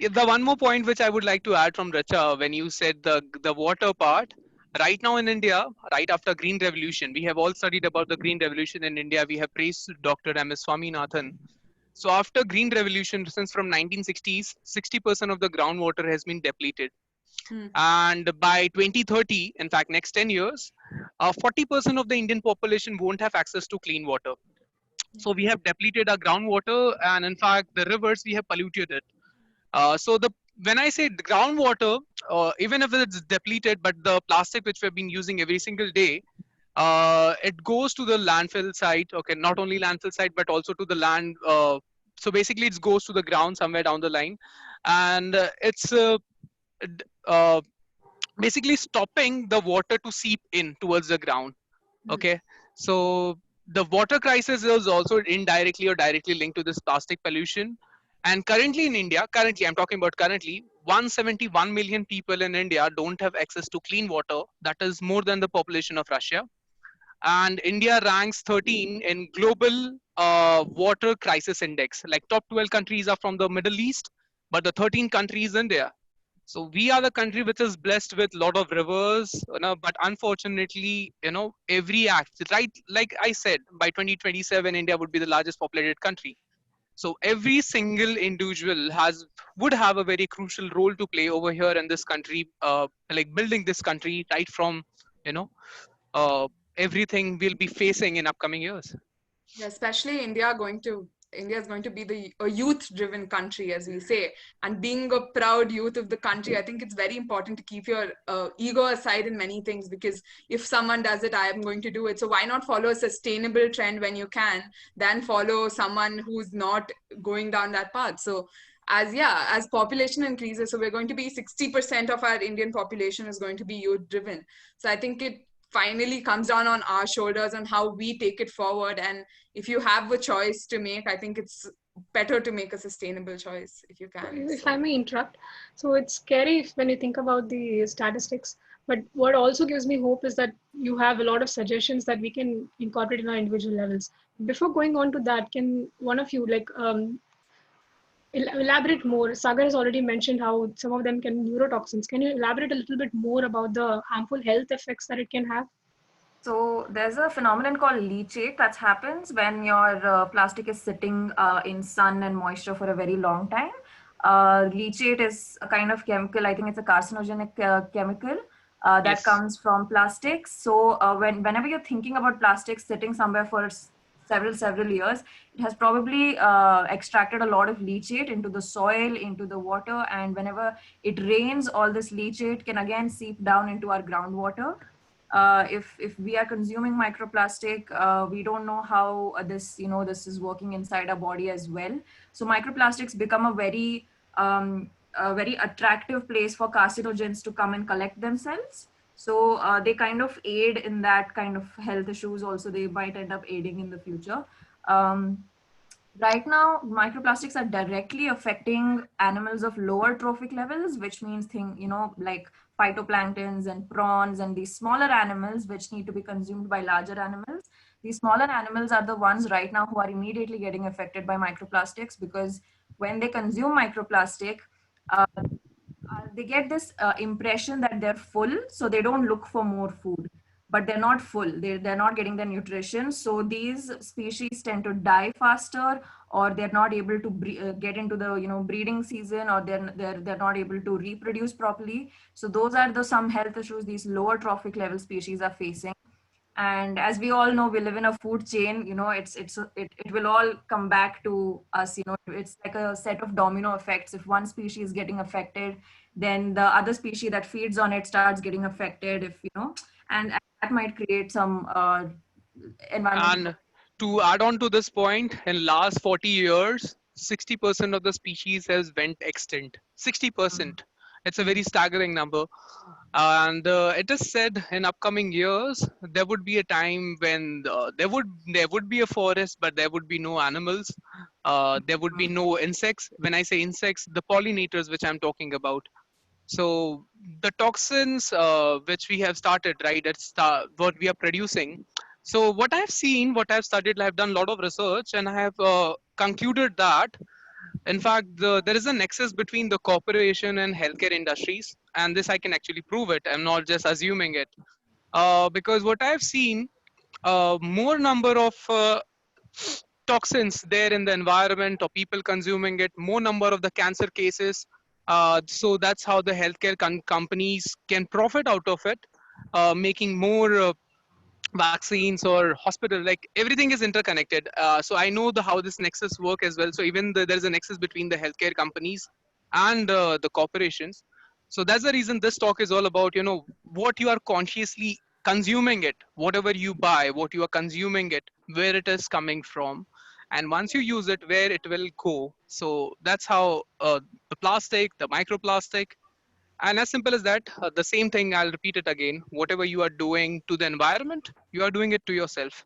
the one more point which I would like to add from Racha, when you said the water part, right now in India, right after Green Revolution, we have all studied about the Green Revolution in India. We have praised Dr. M.S. Swaminathan. So after Green Revolution, since from 1960s, 60% of the groundwater has been depleted. And by 2030, in fact, next 10 years, 40% of the Indian population won't have access to clean water. So we have depleted our groundwater, and in fact, the rivers, we have polluted it. So when I say the groundwater, even if it's depleted, but the plastic which we've been using every single day, it goes to the landfill site. Okay, not only landfill site, but also to the land. So basically, it goes to the ground somewhere down the line, and it's basically stopping the water to seep in towards the ground. Okay, so the water crisis is also indirectly or directly linked to this plastic pollution. And currently in India, I'm talking about currently, 171 million people in India don't have access to clean water. That is more than the population of Russia. And India ranks 13 in global water crisis index. Like top 12 countries are from the Middle East, but the 13 countries in India. So we are the country which is blessed with a lot of rivers, but unfortunately, every act, right? Like I said, by 2027, India would be the largest populated country. So every single individual would have a very crucial role to play over here in this country, like building this country right from, you know, uh, everything we'll be facing in upcoming years. Yeah, especially India is going to be a youth-driven country, as we say, and being a proud youth of the country, I think it's very important to keep your ego aside in many things, because if someone does it, I am going to do it. So why not follow a sustainable trend when you can, than follow someone who's not going down that path? So as population increases, so we're going to be 60% of our Indian population is going to be youth-driven. So I think it finally comes down on our shoulders and how we take it forward. And if you have a choice to make, I think it's better to make a sustainable choice if you can. If I may interrupt, so it's scary when you think about the statistics, but what also gives me hope is that you have a lot of suggestions that we can incorporate in our individual levels. Before going on to that, can one of you elaborate more? Sagar has already mentioned how some of them can be neurotoxins. Can you elaborate a little bit more about the harmful health effects that it can have? So there's a phenomenon called leachate that happens when your plastic is sitting in sun and moisture for a very long time. Leachate is a kind of chemical. I think it's a carcinogenic chemical that Yes. comes from plastics. So whenever you're thinking about plastics sitting somewhere for several years, it has probably extracted a lot of leachate into the soil, into the water, and whenever it rains, all this leachate can again seep down into our groundwater. If we are consuming microplastic, we don't know how this is working inside our body as well. So microplastics become a very attractive place for carcinogens to come and collect themselves. So they kind of aid in that kind of health issues. Also, they might end up aiding in the future. Right now, microplastics are directly affecting animals of lower trophic levels, which means like phytoplanktons and prawns and these smaller animals which need to be consumed by larger animals. These smaller animals are the ones right now who are immediately getting affected by microplastics, because when they consume microplastic, they get this impression that they're full, so they don't look for more food, but they're not full. They're not getting the nutrition. So these species tend to die faster, or they're not able to get into the breeding season, or they're not able to reproduce properly. So those are some health issues these lower trophic level species are facing. And as we all know, we live in a food chain. It will all come back to us. It's like a set of domino effects. If one species is getting affected, then the other species that feeds on it starts getting affected. And that might create some environmental. And to add on to this point, in last 40 years, 60% of the species has went extinct. 60%. It's a very staggering number. And it is said in upcoming years there would be a time when there would be a forest, but there would be no animals. There would be no insects. When I say insects, the pollinators which I'm talking about. So the toxins which we have started, right? What we are producing. So what I've seen, what I've studied, I've done a lot of research, and I have concluded that, in fact, there is a nexus between the corporation and healthcare industries, and this I can actually prove it. I'm not just assuming it, because what I've seen, more number of toxins there in the environment or people consuming it, more number of the cancer cases. So that's how the healthcare companies can profit out of it, making more vaccines or hospital. Like everything is interconnected. So I know how this nexus work as well. So even there's a nexus between the healthcare companies and the corporations. So that's the reason this talk is all about, what you are consciously consuming it, whatever you buy, what you are consuming it, where it is coming from, and once you use it, where it will go. So that's how the plastic, the microplastic, and as simple as that, the same thing, I'll repeat it again. Whatever you are doing to the environment, you are doing it to yourself.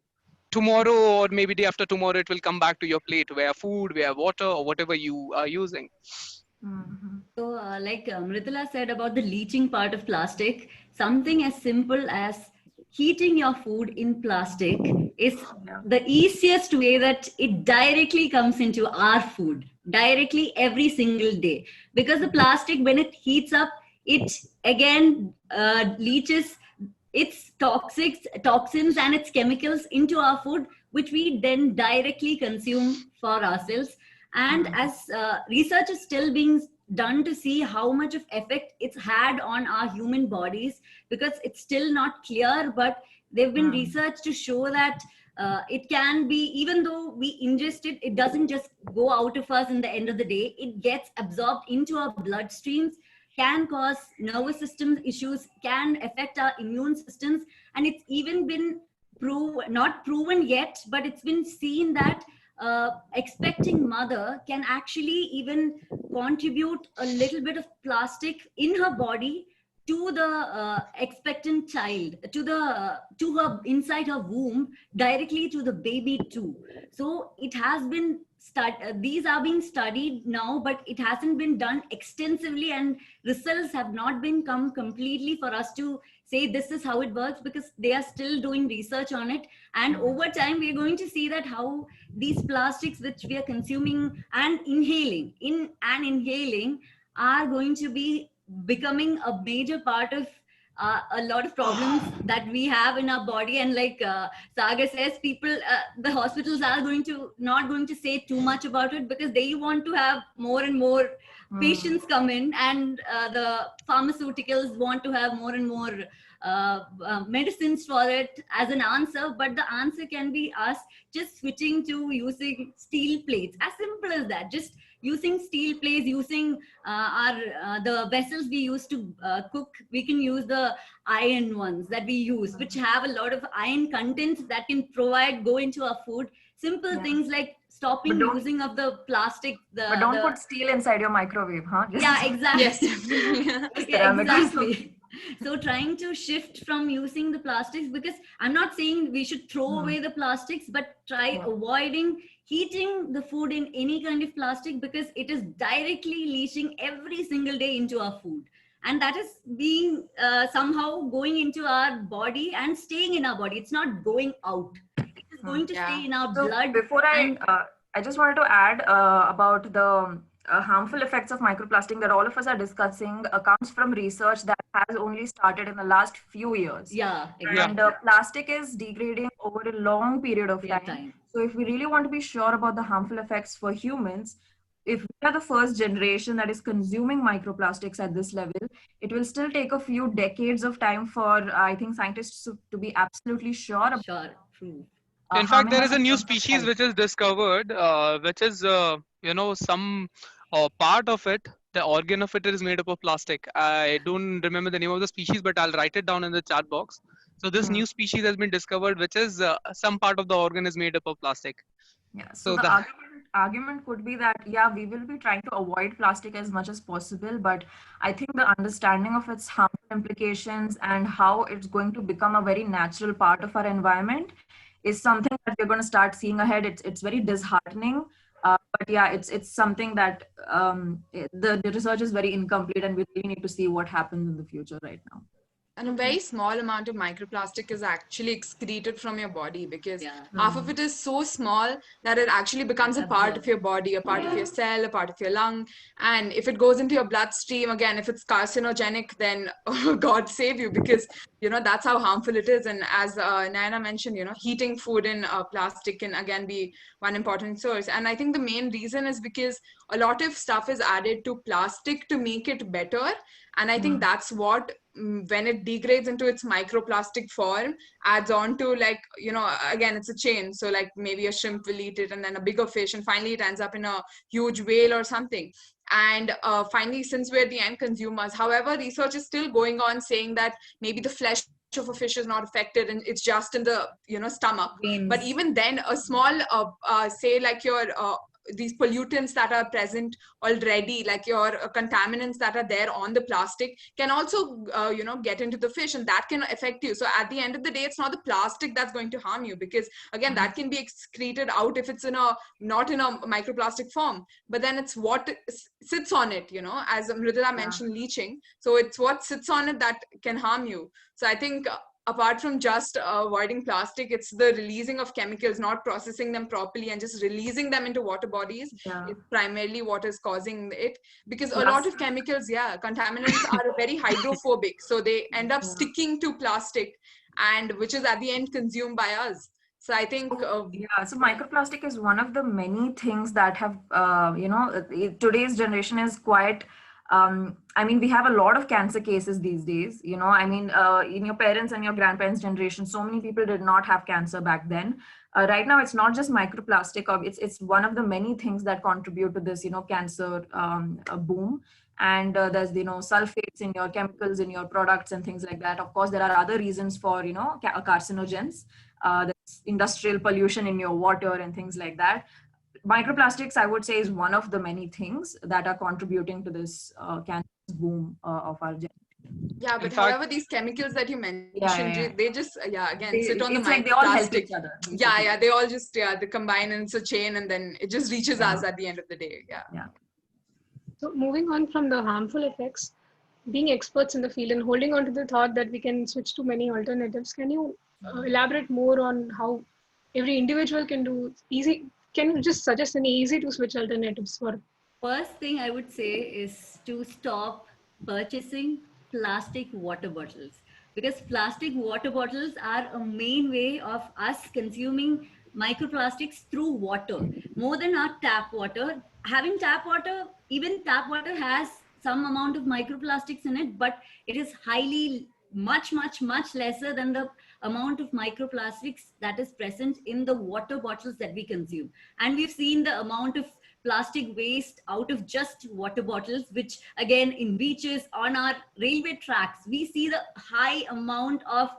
Tomorrow or maybe day after tomorrow, it will come back to your plate, via food, via water, or whatever you are using. So like Mritula said about the leaching part of plastic, something as simple as heating your food in plastic is the easiest way that it directly comes into our food. directly every single day, because the plastic, when it heats up, it again leaches its toxins and its chemicals into our food, which we then directly consume for ourselves. And as research is still being done to see how much of effect it's had on our human bodies, because it's still not clear, but there've been research to show that it can be, even though we ingest it, it doesn't just go out of us in the end of the day. It gets absorbed into our bloodstreams, can cause nervous system issues, can affect our immune systems. And it's even been not proven yet, but it's been seen that expecting mother can actually even contribute a little bit of plastic in her body to the expectant child, to her inside her womb, directly to the baby too. So it has been these are being studied now, but it hasn't been done extensively, and results have not been come completely for us to say this is how it works, because they are still doing research on it. And over time, we're going to see that how these plastics which we are consuming and inhaling are going to be becoming a major part of a lot of problems that we have in our body. And like Sagar says, people, the hospitals are not going to say too much about it, because they want to have more and more patients come in, and the pharmaceuticals want to have more and more medicines for it as an answer. But the answer can be us just switching to using steel plates, as simple as that. Just using steel plates, using the vessels we use to cook. We can use the iron ones that we use, which have a lot of iron contents that can go into our food. Simple things like stopping using of the plastic. But don't put steel inside your microwave, huh? Yeah, exactly. Yes, definitely. Yeah, exactly. So trying to shift from using the plastics, because I'm not saying we should throw away the plastics, but try avoiding heating the food in any kind of plastic, because it is directly leaching every single day into our food. And that is being somehow going into our body and staying in our body. It's not going out. It is going to stay in our blood. Before I just wanted to add about the harmful effects of microplastic that all of us are discussing comes from research that has only started in the last few years. Yeah, exactly. And plastic is degrading over a long period of time. So if we really want to be sure about the harmful effects for humans, if we are the first generation that is consuming microplastics at this level, it will still take a few decades of time for, I think, scientists to be absolutely sure. True. In fact, there is a new species which is discovered, which is, some part of it, the organ of it is made up of plastic. I don't remember the name of the species, but I'll write it down in the chat box. So this new species has been discovered, which is some part of the organ is made up of plastic. Yeah. So the argument could be that, we will be trying to avoid plastic as much as possible, but I think the understanding of its harmful implications and how it's going to become a very natural part of our environment is something that we're going to start seeing ahead. It's very disheartening, but it's something that the research is very incomplete, and we really need to see what happens in the future right now. And a very small amount of microplastic is actually excreted from your body, because half of it is so small that it actually becomes a part of your body, a part of your cell, a part of your lung. And if it goes into your bloodstream, again, if it's carcinogenic, then God save you, because, that's how harmful it is. And as Naina mentioned, heating food in plastic can again be one important source. And I think the main reason is because a lot of stuff is added to plastic to make it better. And I think that's what, when it degrades into its microplastic form, adds on to, like, again, it's a chain. So like maybe a shrimp will eat it, and then a bigger fish, and finally it ends up in a huge whale or something. And finally, since we're the end consumers, however, research is still going on saying that maybe the flesh of a fish is not affected and it's just in the stomach. But even then, a small say like your these pollutants that are present already, like your contaminants that are there on the plastic, can also get into the fish, and that can affect you. So at the end of the day, it's not the plastic that's going to harm you, because again, that can be excreted out if it's not in a microplastic form, but then it's what sits on it, as Mridula mentioned, leaching. So it's what sits on it that can harm you. So I think apart from just avoiding plastic, it's the releasing of chemicals, not processing them properly and just releasing them into water bodies Yeah. is primarily what is causing it. Because a Yes. lot of chemicals, contaminants are very hydrophobic. So they end up Yeah. sticking to plastic, and which is at the end consumed by us. So I think, So microplastic is one of the many things that have, today's generation is quite, I mean, we have a lot of cancer cases these days, in your parents and your grandparents' generation, so many people did not have cancer back then. Right now, it's not just microplastic, it's one of the many things that contribute to this, cancer boom. And there's, sulfates in your chemicals, in your products and things like that. Of course, there are other reasons for, carcinogens. There's industrial pollution in your water and things like that. Microplastics, I would say, is one of the many things that are contributing to this cancer boom of our generation. yeah, but In fact, however, these chemicals that you mentioned, Yeah. they just again sit on the It's like they all help microplastic. each other. Yeah, they all just they combine and it's a chain, and then it just reaches Yeah. us at the end of the day. Yeah. So moving on from the harmful effects, being experts in the field and holding on to the thought that we can switch to many alternatives, can you elaborate more on how every individual can do easy? Can you just suggest any easy to switch alternatives for? First thing I would say is to stop purchasing plastic water bottles, because plastic water bottles are a main way of us consuming microplastics through water more than our tap water. Having tap water, even tap water has some amount of microplastics in it, but it is highly much lesser than the amount of microplastics that is present in the water bottles that we consume. And we've seen the amount of plastic waste out of just water bottles, which again in beaches, on our railway tracks, we see the high amount of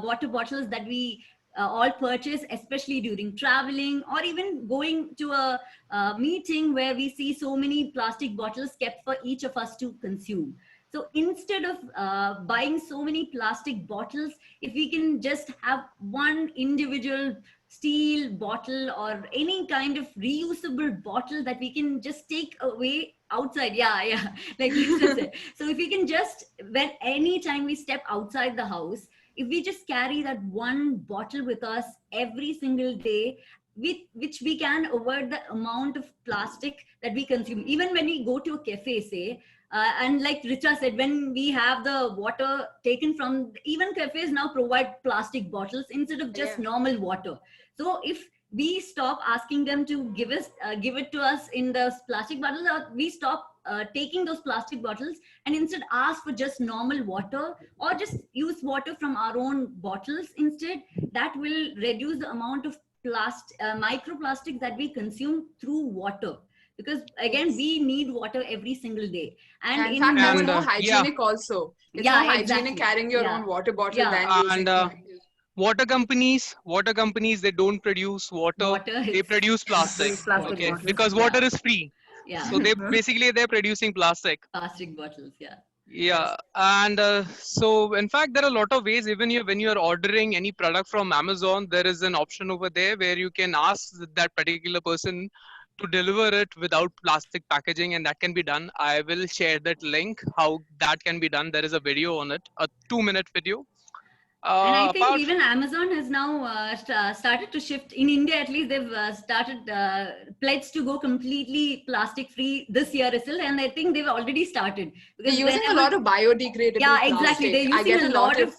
water bottles that we all purchase, especially during traveling or even going to a meeting where we see so many plastic bottles kept for each of us to consume. So instead of buying so many plastic bottles, if we can just have one individual steel bottle or any kind of reusable bottle that we can just take away outside. Yeah. Like Lisa said. So if we can just, when any time we step outside the house, if we just carry that one bottle with us every single day, which we can avoid the amount of plastic that we consume. Even when we go to a cafe, say, and like Richa said, when we have the water taken from, even cafes now provide plastic bottles instead of just normal water. So if we stop asking them to give it to us in the plastic bottles, or we stop taking those plastic bottles and instead ask for just normal water, or just use water from our own bottles instead, that will reduce the amount of microplastics that we consume through water. Because again, we need water every single day. And in fact, that's more yeah. hygienic also. It's more hygienic carrying your own water bottle than using water companies, they don't produce water, they produce plastic. Okay, because water is free. Yeah. So they're producing plastic bottles. Yeah, and so in fact there are a lot of ways. Even when you are ordering any product from Amazon, there is an option over there where you can ask that particular person to deliver it without plastic packaging, and that can be done. I will share that link how that can be done. There is a video on it, a 2-minute video. And I think even Amazon has now started to shift. In India, at least, they've started pledged to go completely plastic free this year itself, and I think they've already started. Because they're using a lot of biodegradable exactly. They're using a lot of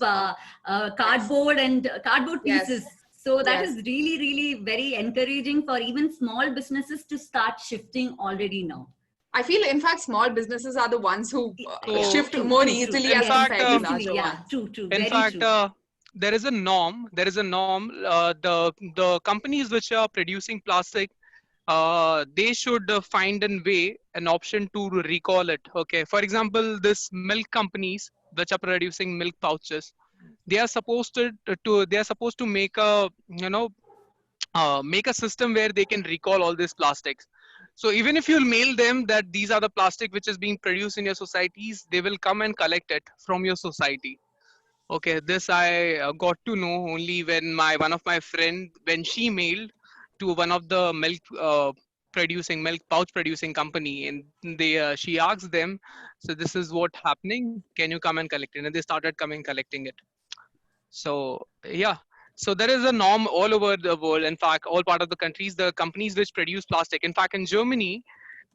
cardboard and cardboard pieces. So that is really very encouraging for even small businesses to start shifting already now. I feel, in fact, small businesses are the ones who shift more easily as compared to larger ones. True. In fact, there is a norm. The companies which are producing plastic, they should find an option to recall it. Okay, for example, this milk companies which are producing milk pouches, they are supposed to make a system where they can recall all these plastics. So even if you'll mail them that these are the plastic which is being produced in your societies, they will come and collect it from your society. Okay, this I got to know only when one of my friend, when she mailed to one of the milk pouch producing company, and she asked them, so this is what happening, can you come and collect it? And they started coming collecting it. So yeah, so there is a norm all over the world. In fact, all part of the countries, the companies which produce plastic. In fact, in Germany,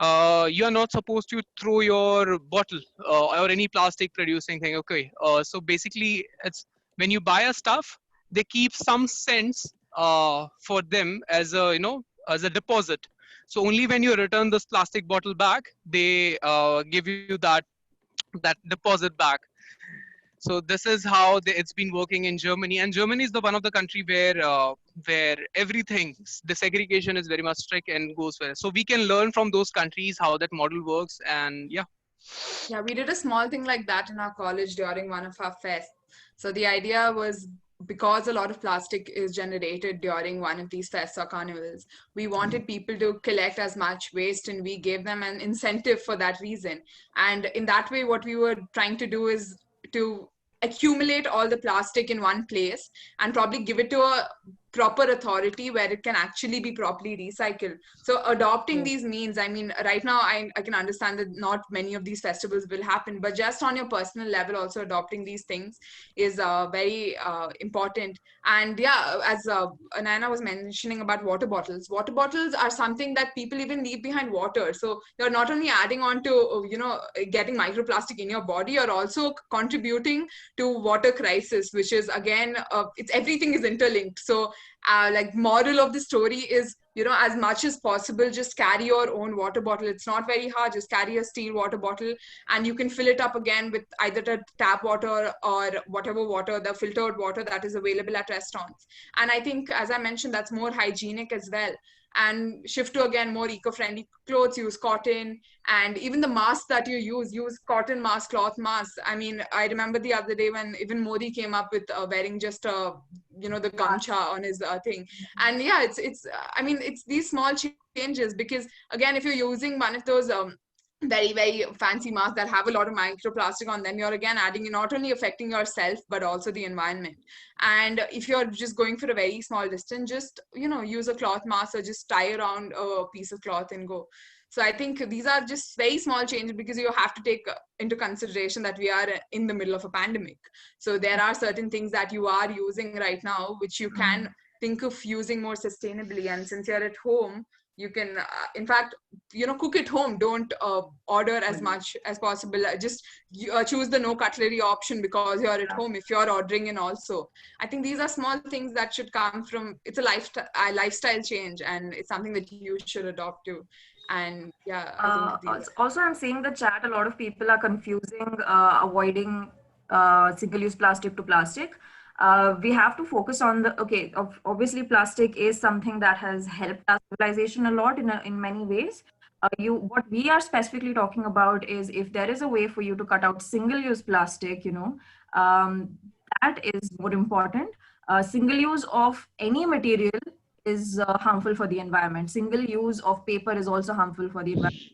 you are not supposed to throw your bottle or any plastic producing thing. Okay, so basically, it's when you buy a stuff, they keep some cents for them as a as a deposit. So only when you return this plastic bottle back, they give you that deposit back. So this is how it's been working in Germany, and Germany is the one of the country where everything, the segregation is very much strict and goes well. So we can learn from those countries how that model works, and yeah. Yeah, we did a small thing like that in our college during one of our fests. So the idea was, because a lot of plastic is generated during one of these fests or carnivals, we wanted people to collect as much waste, and we gave them an incentive for that reason. And in that way, what we were trying to do is to accumulate all the plastic in one place and probably give it to a proper authority where it can actually be properly recycled. So adopting these means, I mean, right now I can understand that not many of these festivals will happen, but just on your personal level, also adopting these things is very important. And yeah, as Nana was mentioning about water bottles are something that people even leave behind water. So you're not only adding on to getting microplastic in your body, you're also contributing to water crisis, which is again it's everything is interlinked. So like moral of the story is, as much as possible, just carry your own water bottle. It's not very hard. Just carry a steel water bottle, and you can fill it up again with either the tap water or whatever water, the filtered water that is available at restaurants. And I think, as I mentioned, that's more hygienic as well. And shift to, again, more eco-friendly clothes, use cotton. And even the masks that you use cotton masks, cloth masks. I mean, I remember the other day when even Modi came up with wearing just the gamcha on his thing. And yeah, it's I mean, it's these small changes, because again, if you're using one of those very, very fancy masks that have a lot of microplastic on them, you're again adding, not only affecting yourself but also the environment. And if you're just going for a very small distance, just use a cloth mask, or just tie around a piece of cloth and go. So I think these are just very small changes, because you have to take into consideration that we are in the middle of a pandemic. So there are certain things that you are using right now which you can think of using more sustainably. And since you're at home, you can in fact cook at home. Don't order as much as possible. Just choose the no cutlery option because you're at home, if you're ordering in also. I think these are small things that should come from, it's a lifestyle change, and it's something that you should adopt to. And yeah, I think also I'm seeing the chat, a lot of people are confusing avoiding single-use plastic to plastic. We have to focus on obviously plastic is something that has helped our civilization a lot in many ways. What we are specifically talking about is, if there is a way for you to cut out single-use plastic, that is more important. Single use of any material is harmful for the environment. Single use of paper is also harmful for the environment.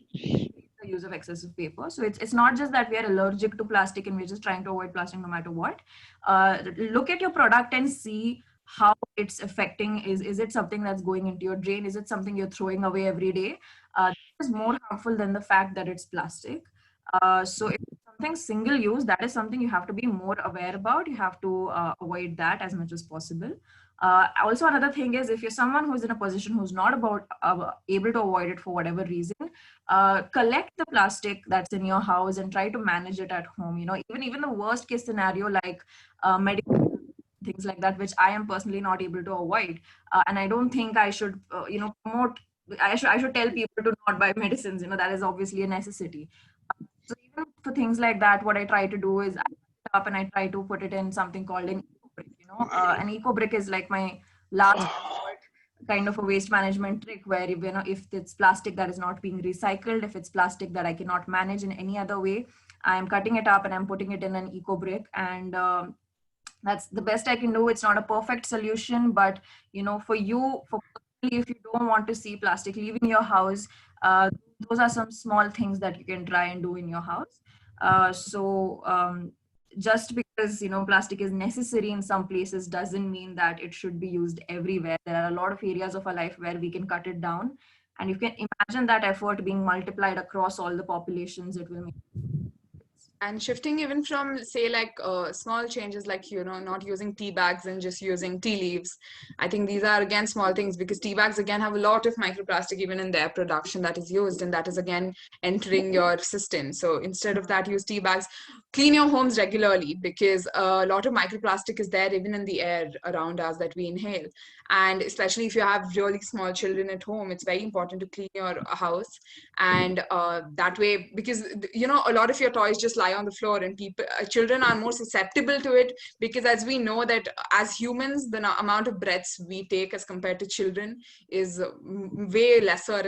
The use of excessive paper. So it's not just that we are allergic to plastic and we're just trying to avoid plastic no matter what. Look at your product and see how it's affecting. Is it something that's going into your drain? Is it something you're throwing away every day? That is more harmful than the fact that it's plastic. So if it's something single use, that is something you have to be more aware about. You have to avoid that as much as possible. Also, another thing is, if you're someone who's in a position who's not able to avoid it for whatever reason, collect the plastic that's in your house and try to manage it at home. Even the worst case scenario, like medical things like that, which I am personally not able to avoid, and I don't think I should promote. I should tell people to not buy medicines. That is obviously a necessity. So even for things like that, what I try to do is I pick it up and I try to put it in something called an eco-brick. An eco-brick is like my last resort kind of a waste management trick, where if it's plastic that is not being recycled, if it's plastic that I cannot manage in any other way, I'm cutting it up and I'm putting it in an eco-brick. And that's the best I can do. It's not a perfect solution, but for if you don't want to see plastic leaving your house, those are some small things that you can try and do in your house. Just because plastic is necessary in some places doesn't mean that it should be used everywhere. There are a lot of areas of our life where we can cut it down, and you can imagine that effort being multiplied across all the populations. It will make And shifting even from, say, like small changes, like, not using tea bags and just using tea leaves. I think these are, again, small things, because tea bags, again, have a lot of microplastic even in their production that is used, and that is, again, entering your system. So instead of that, use tea bags. Clean your homes regularly, because a lot of microplastic is there even in the air around us that we inhale. And especially if you have really small children at home, it's very important to clean your house. And that way, because a lot of your toys just lie on the floor, and children are more susceptible to it, because as we know that as humans, the amount of breaths we take as compared to children is way lesser.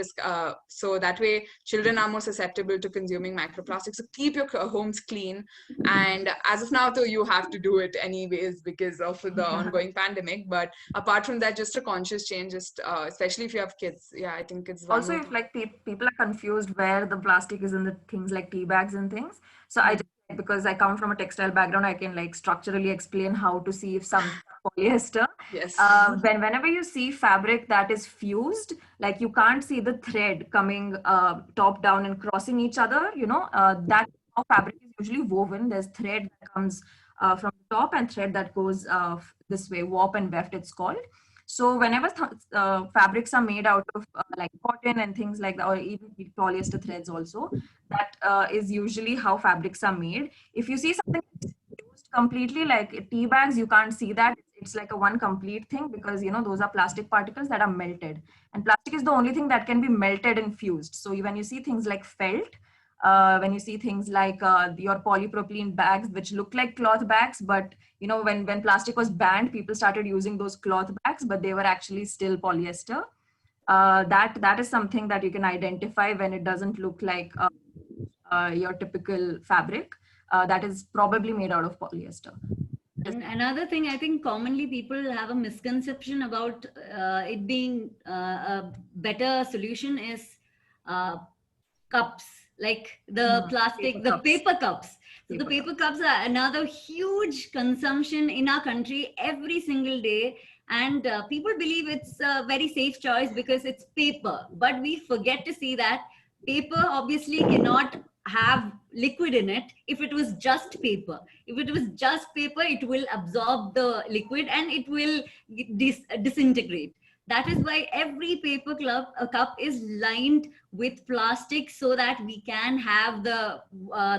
So that way children are more susceptible to consuming microplastics. So keep your homes clean. And as of now, though, you have to do it anyways because of the ongoing pandemic. But apart from that, just a conscious change, just especially if you have kids. Yeah, I think it's one Also, more if like people are confused where the plastic is in the things like tea bags and things, so I just, because I come from a textile background, I can like structurally explain how to see if some polyester. Yes. Whenever you see fabric that is fused, like you can't see the thread coming top down and crossing each other, that how fabric is usually woven. There's thread that comes from the top and thread that goes this way, warp and weft it's called. So whenever fabrics are made out of like cotton and things like that, or even polyester threads also, that is usually how fabrics are made. If you see something used completely, like tea bags, you can't see that. It's like a one complete thing, because those are plastic particles that are melted, and plastic is the only thing that can be melted and fused. So when you see things like felt, when you see things like your polypropylene bags, which look like cloth bags, but when plastic was banned, people started using those cloth bags, but they were actually still polyester. That is something that you can identify when it doesn't look like your typical fabric. That is probably made out of polyester. And another thing, I think commonly people have a misconception about it being a better solution is cups, like the plastic, the paper cups. So the paper cups are another huge consumption in our country every single day. And people believe it's a very safe choice because it's paper. But we forget to see that paper obviously cannot have liquid in it if it was just paper. If it was just paper, it will absorb the liquid and it will disintegrate. That is why every paper cup is lined with plastic so that we can have the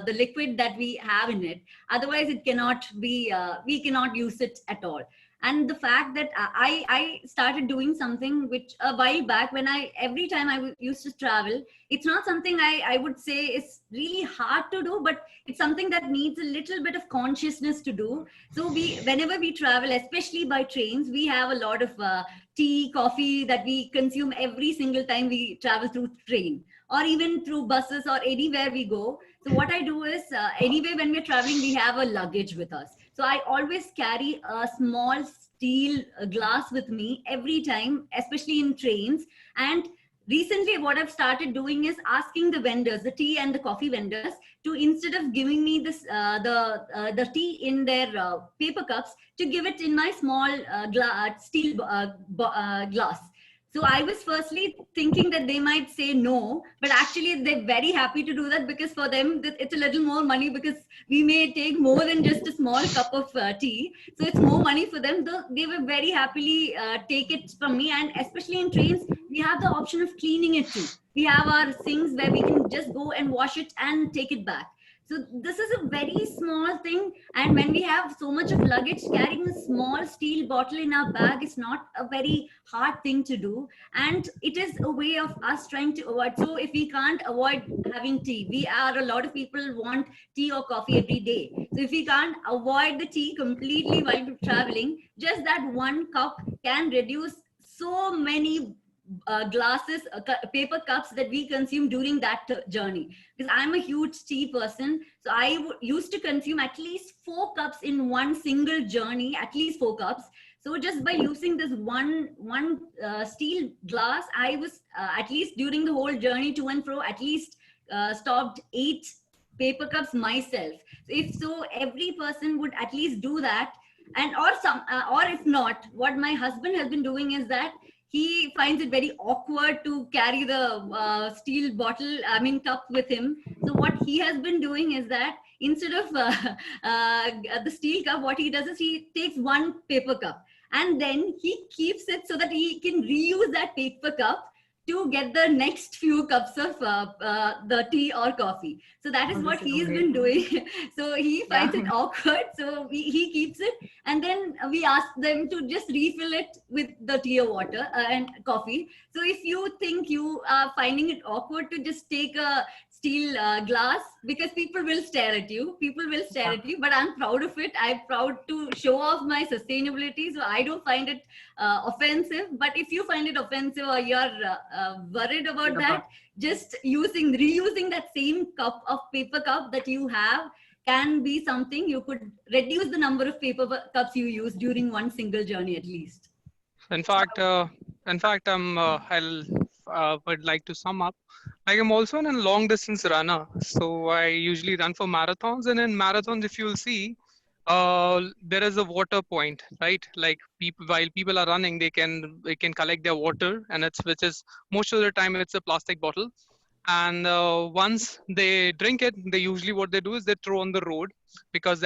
liquid that we have in it. Otherwise, it cannot be. We cannot use it at all. And the fact that I started doing something which a while back, when every time I used to travel, it's not something I would say is really hard to do, but it's something that needs a little bit of consciousness to do. So whenever we travel, especially by trains, we have a lot of tea, coffee that we consume every single time we travel through train, or even through buses or anywhere we go. So what I do is, anyway, when we're traveling, we have a luggage with us. So I always carry a small steel glass with me every time, especially in trains. And recently what I've started doing is asking the vendors, the tea and the coffee vendors, to, instead of giving me this the tea in their paper cups, to give it in my small steel glass. So I was firstly thinking that they might say no, but actually they're very happy to do that, because for them it's a little more money, because we may take more than just a small cup of tea. So it's more money for them. They will very happily take it from me. And especially in trains, we have the option of cleaning it too. We have our sinks where we can just go and wash it and take it back. So this is a very small thing. And when we have so much of luggage, carrying a small steel bottle in our bag is not a very hard thing to do. And it is a way of us trying to avoid. So if we can't avoid having tea, a lot of people want tea or coffee every day. So if we can't avoid the tea completely while traveling, just that one cup can reduce so many paper cups that we consume during that journey. Because I'm a huge tea person, so I used to consume at least 4 cups in one single journey, at least 4 cups. So just by using this one steel glass, I was at least during the whole journey to and fro, at least stopped 8 paper cups myself. So if so, every person would at least do that. And or if not, what my husband has been doing is that he finds it very awkward to carry the steel bottle, I mean cup with him. So what he has been doing is that instead of the steel cup, what he does is he takes one paper cup and then he keeps it so that he can reuse that paper cup to get the next few cups of the tea or coffee. So that is Oh, what this is he's amazing. been doing. So he finds Yeah. it awkward. So he keeps it. And then we ask them to just refill it with the tea or water and coffee. So if you think you are finding it awkward to just take a steel glass, because people will stare at you, but I'm proud of it. I'm proud to show off my sustainability. So I don't find it offensive. But if you find it offensive or you're worried about Paper that, cup. just reusing that same paper cup that you have can be something. You could reduce the number of paper cups you use during one single journey at least. In fact, would like to sum up. Like I'm also a long distance runner, so I usually run for marathons. And in marathons, if you'll see, there is a water point, right? Like people, while people are running, they can collect their water, and which is most of the time it's a plastic bottle. And once they drink it, they usually what they do is they throw on the road, because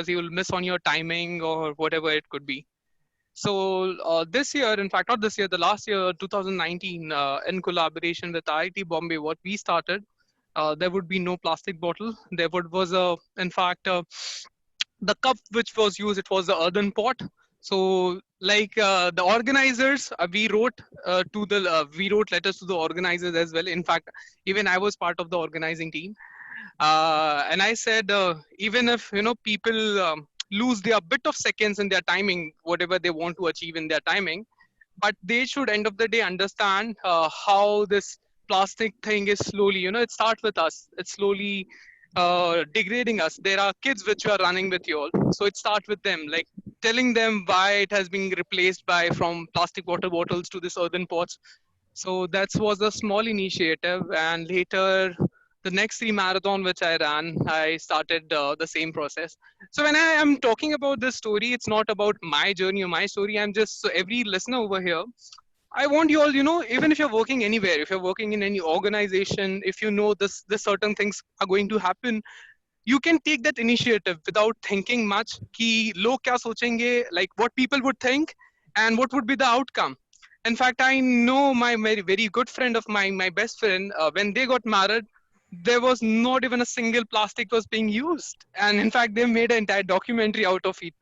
you will miss on your timing or whatever it could be. So this year, in fact, not this year, the last year, 2019, in collaboration with IIT Bombay, what we started, there would be no plastic bottle. Was in fact, the cup which was used, it was the earthen pot. So like the organizers, we wrote letters to the organizers as well. In fact, even I was part of the organizing team. And I said, even if people lose their bit of seconds in their timing, whatever they want to achieve in their timing, but they should end of the day understand how this plastic thing is slowly, it starts with us. It's slowly degrading us. There are kids which are running with you all, so it starts with them, like telling them why it has been replaced by from plastic water bottles to this earthen pots. So that was a small initiative, and later the next 3 marathon which I ran, I started the same process. So when I am talking about this story, it's not about my journey or my story. I'm just, so every listener over here, I want you all, even if you're working anywhere, if you're working in any organization, if you know this certain things are going to happen, you can take that initiative without thinking much. Ki log kya sochenge, like what people would think, and what would be the outcome. In fact, I know my very, very good friend of mine, my best friend, when they got married, there was not even a single plastic was being used. And in fact, they made an entire documentary out of it.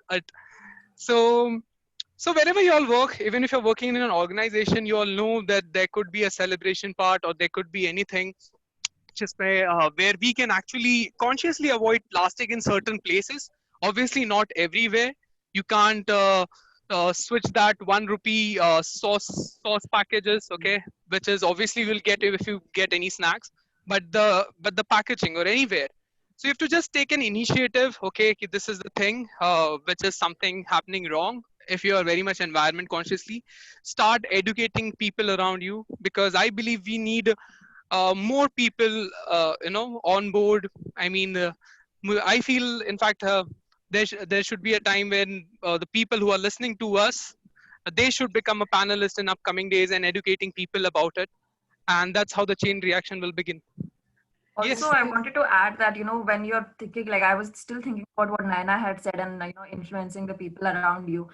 So, so wherever you all work, even if you're working in an organization, you all know that there could be a celebration part, or there could be anything just where we can actually consciously avoid plastic in certain places. Obviously, not everywhere. You can't switch that 1 rupee sauce packages, okay, which is obviously will get if you get any snacks, but the packaging or anywhere. So you have to just take an initiative. Okay, this is the thing, which is something happening wrong. If you are very much environment consciously, start educating people around you, because I believe we need more people on board. I mean, I feel, in fact, there should be a time when the people who are listening to us, they should become a panelist in upcoming days and educating people about it, and that's how the chain reaction will begin. Also, Yes. I wanted to add that, when you're thinking, like I was still thinking about what Naina had said, and, influencing the people around you.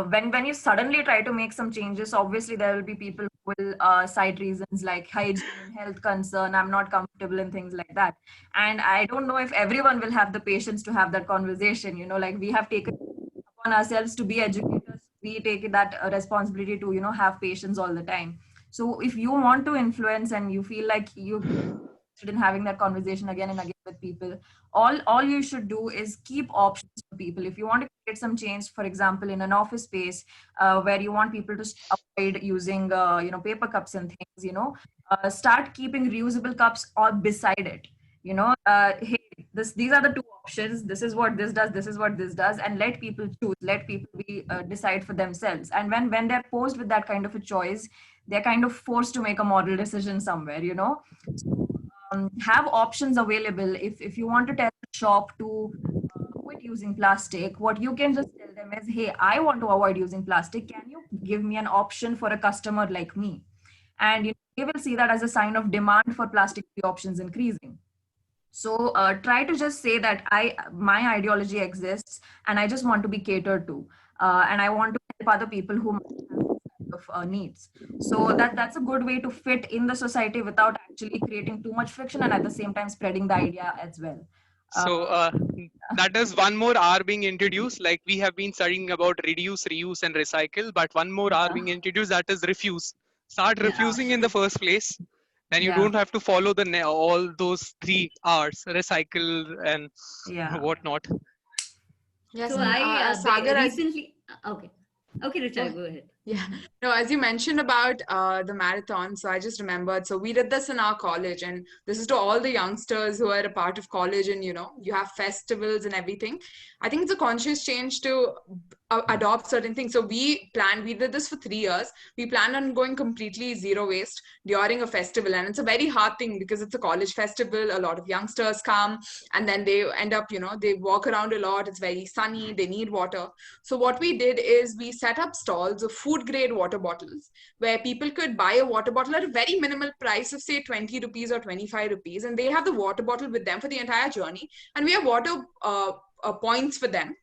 When you suddenly try to make some changes, obviously there will be people who will cite reasons like hygiene, health concern, I'm not comfortable, and things like that. And I don't know if everyone will have the patience to have that conversation. Like we have taken upon ourselves to be educators. We take that responsibility to, have patience all the time. So if you want to influence and you feel like you in having that conversation again and again with people, all you should do is keep options for people. If you want to create some change, for example, in an office space, where you want people to avoid using paper cups and things, start keeping reusable cups or beside it. Hey, these are the two options. This is what this does, this is what this does, and let people choose, let people be decide for themselves. And when they're posed with that kind of a choice, they're kind of forced to make a moral decision somewhere. Have options available. If you want to tell the shop to quit using plastic, what you can just tell them is, hey, I want to avoid using plastic. Can you give me an option for a customer like me. And they will see that as a sign of demand for plastic-free options increasing. So try to just say that my ideology exists and I just want to be catered to, and I want to help other people who might have these kind of needs. So that's a good way to fit in the society without actually creating too much friction, and at the same time spreading the idea as well. So that is one more R being introduced. Like we have been studying about reduce, reuse, and recycle, but one more R being introduced, that is refuse. Start refusing in the first place. Then you don't have to follow all those 3 R's, recycle and whatnot. Yes, So and, I Sagar, recently, okay. Okay, Richa, go ahead. yeah, no, as you mentioned about the marathon, so I just remembered. So we did this in our college, and this is to all the youngsters who are a part of college, and you have festivals and everything. I think it's a conscious change to adopt certain things. So we did this for 3 years. We planned on going completely zero waste during a festival, and it's a very hard thing because it's a college festival. A lot of youngsters come, and then they end up, they walk around a lot. It's very sunny. They need water. So what we did is we set up stalls of food grade water bottles where people could buy a water bottle at a very minimal price of say 20 rupees or 25 rupees, and they have the water bottle with them for the entire journey. And we have water points for them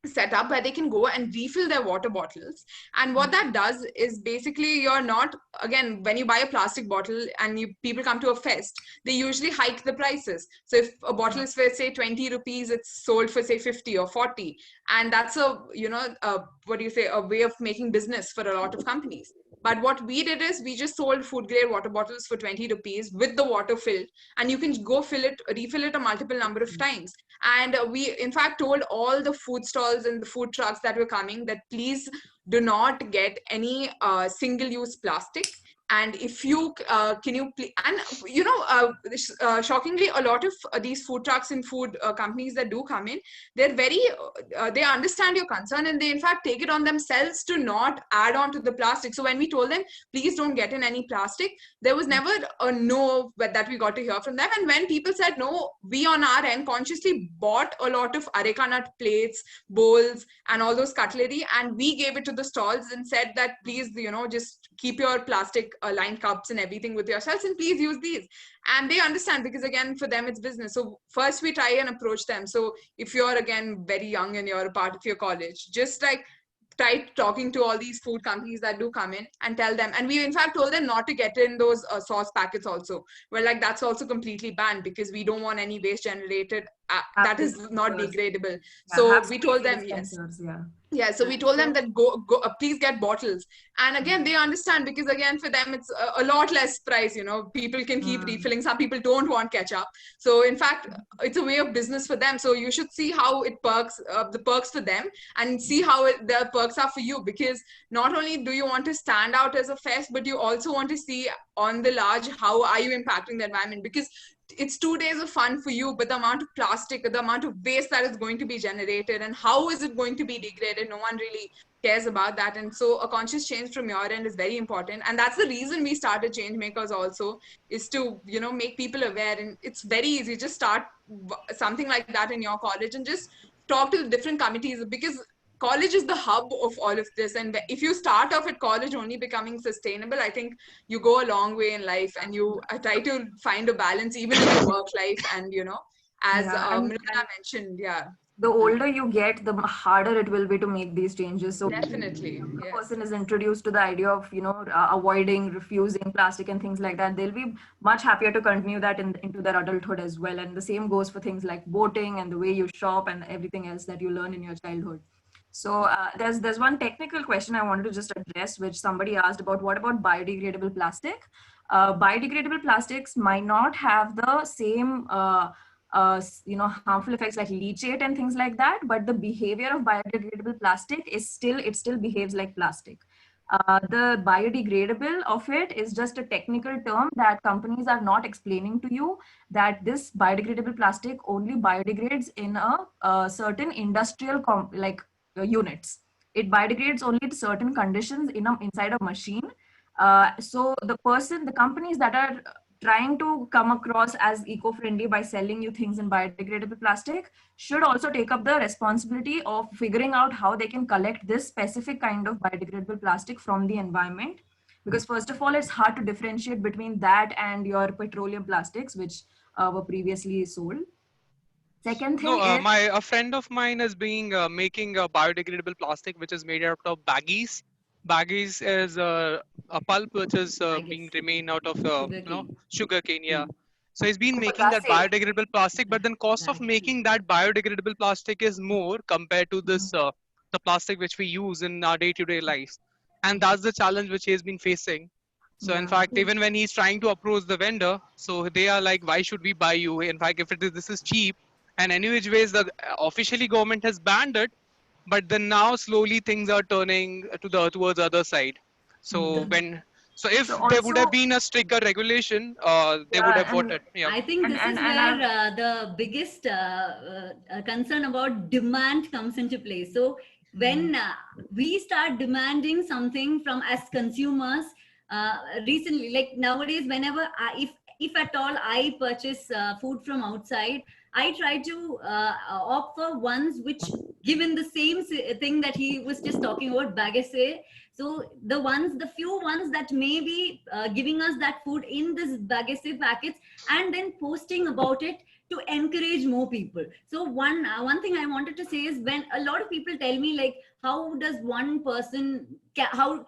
set up where they can go and refill their water bottles. And what that does is basically you're not, again, when you buy a plastic bottle and people come to a fest, they usually hike the prices. So if a bottle is for say 20 rupees, it's sold for say 50 or 40. And that's a way of making business for a lot of companies. But what we did is we just sold food grade water bottles for 20 rupees with the water filled, and you can go refill it a multiple number of times. And we in fact told all the food stalls and the food trucks that were coming that please do not get any single use plastic. And if you can you please, and shockingly, a lot of these food trucks and food companies that do come in, they're very they understand your concern, and they in fact take it on themselves to not add on to the plastic. So when we told them please don't get in any plastic, there was never a no that we got to hear from them. And when people said no, we on our end consciously bought a lot of areca nut plates, bowls, and all those cutlery, and we gave it to the stalls and said that please just keep your plastic lined cups and everything with yourselves, and please use these. And they understand because again for them it's business. So first we try and approach them. So if you're again very young and you're a part of your college, just like try talking to all these food companies that do come in and tell them. And we in fact told them not to get in those sauce packets also. We're like, that's also completely banned because we don't want any waste generated that is not degradable. So we told them yes. Yeah, so we told them that go please get bottles. And again they understand because again for them it's a lot less price. People can keep refilling. Some people don't want ketchup, so in fact it's a way of business for them. So you should see how it the perks for them, and see how the perks are for you, because not only do you want to stand out as a fest, but you also want to see on the large how are you impacting the environment, because it's 2 days of fun for you, but the amount of plastic, the amount of waste that is going to be generated, and how is it going to be degraded, no one really cares about that. And so a conscious change from your end is very important, and that's the reason we started Changemakers also, is to make people aware. And it's very easy, just start something like that in your college and just talk to the different committees, because college is the hub of all of this. And if you start off at college only becoming sustainable, I think you go a long way in life, and you try to find a balance even in your work life. And as Mrunala mentioned, the older you get, the harder it will be to make these changes. So definitely, if a person is introduced to the idea of avoiding, refusing plastic and things like that, they'll be much happier to continue that into their adulthood as well. And the same goes for things like voting and the way you shop and everything else that you learn in your childhood. So there's one technical question I wanted to just address, which somebody asked about. What about biodegradable plastic? Biodegradable plastics might not have the same harmful effects like leachate and things like that, but the behavior of biodegradable plastic is it still behaves like plastic. The biodegradable of it is just a technical term that companies are not explaining to you, that this biodegradable plastic only biodegrades in a certain industrial units. It biodegrades only to certain conditions inside a machine. So the companies that are trying to come across as eco-friendly by selling you things in biodegradable plastic should also take up the responsibility of figuring out how they can collect this specific kind of biodegradable plastic from the environment. Because first of all, it's hard to differentiate between that and your petroleum plastics, which were previously sold. Second thing No, is, a friend of mine is being making a biodegradable plastic which is made out of baggies. Baggies is a pulp which is I being guess remain out of sugarcane. sugar cane. Yeah. So he's been making that bagasse. biodegradable plastic, but then cost of making that biodegradable plastic is more compared to this the plastic which we use in our day-to-day lives, and that's the challenge which he has been facing. So in Yeah. fact, even when he's trying to approach the vendor, so they are like, "Why should we buy you? In fact, if it is this is cheap." And any which ways, the officially government has banned it, but then now slowly things are turning to the towards the other side. So when so if So there would have also, been a stricter regulation, they would yeah, have bought it. Yeah. I think this is and where I've, the biggest concern about demand comes into play. So when we start demanding something from as consumers, recently, like nowadays, whenever if at all I purchase food from outside, I try to opt for ones which, given the same thing that he was just talking about, bagasse. So the few ones that may be giving us that food in this bagasse packets and then posting about it to encourage more people. So one thing I wanted to say is, when a lot of people tell me like, how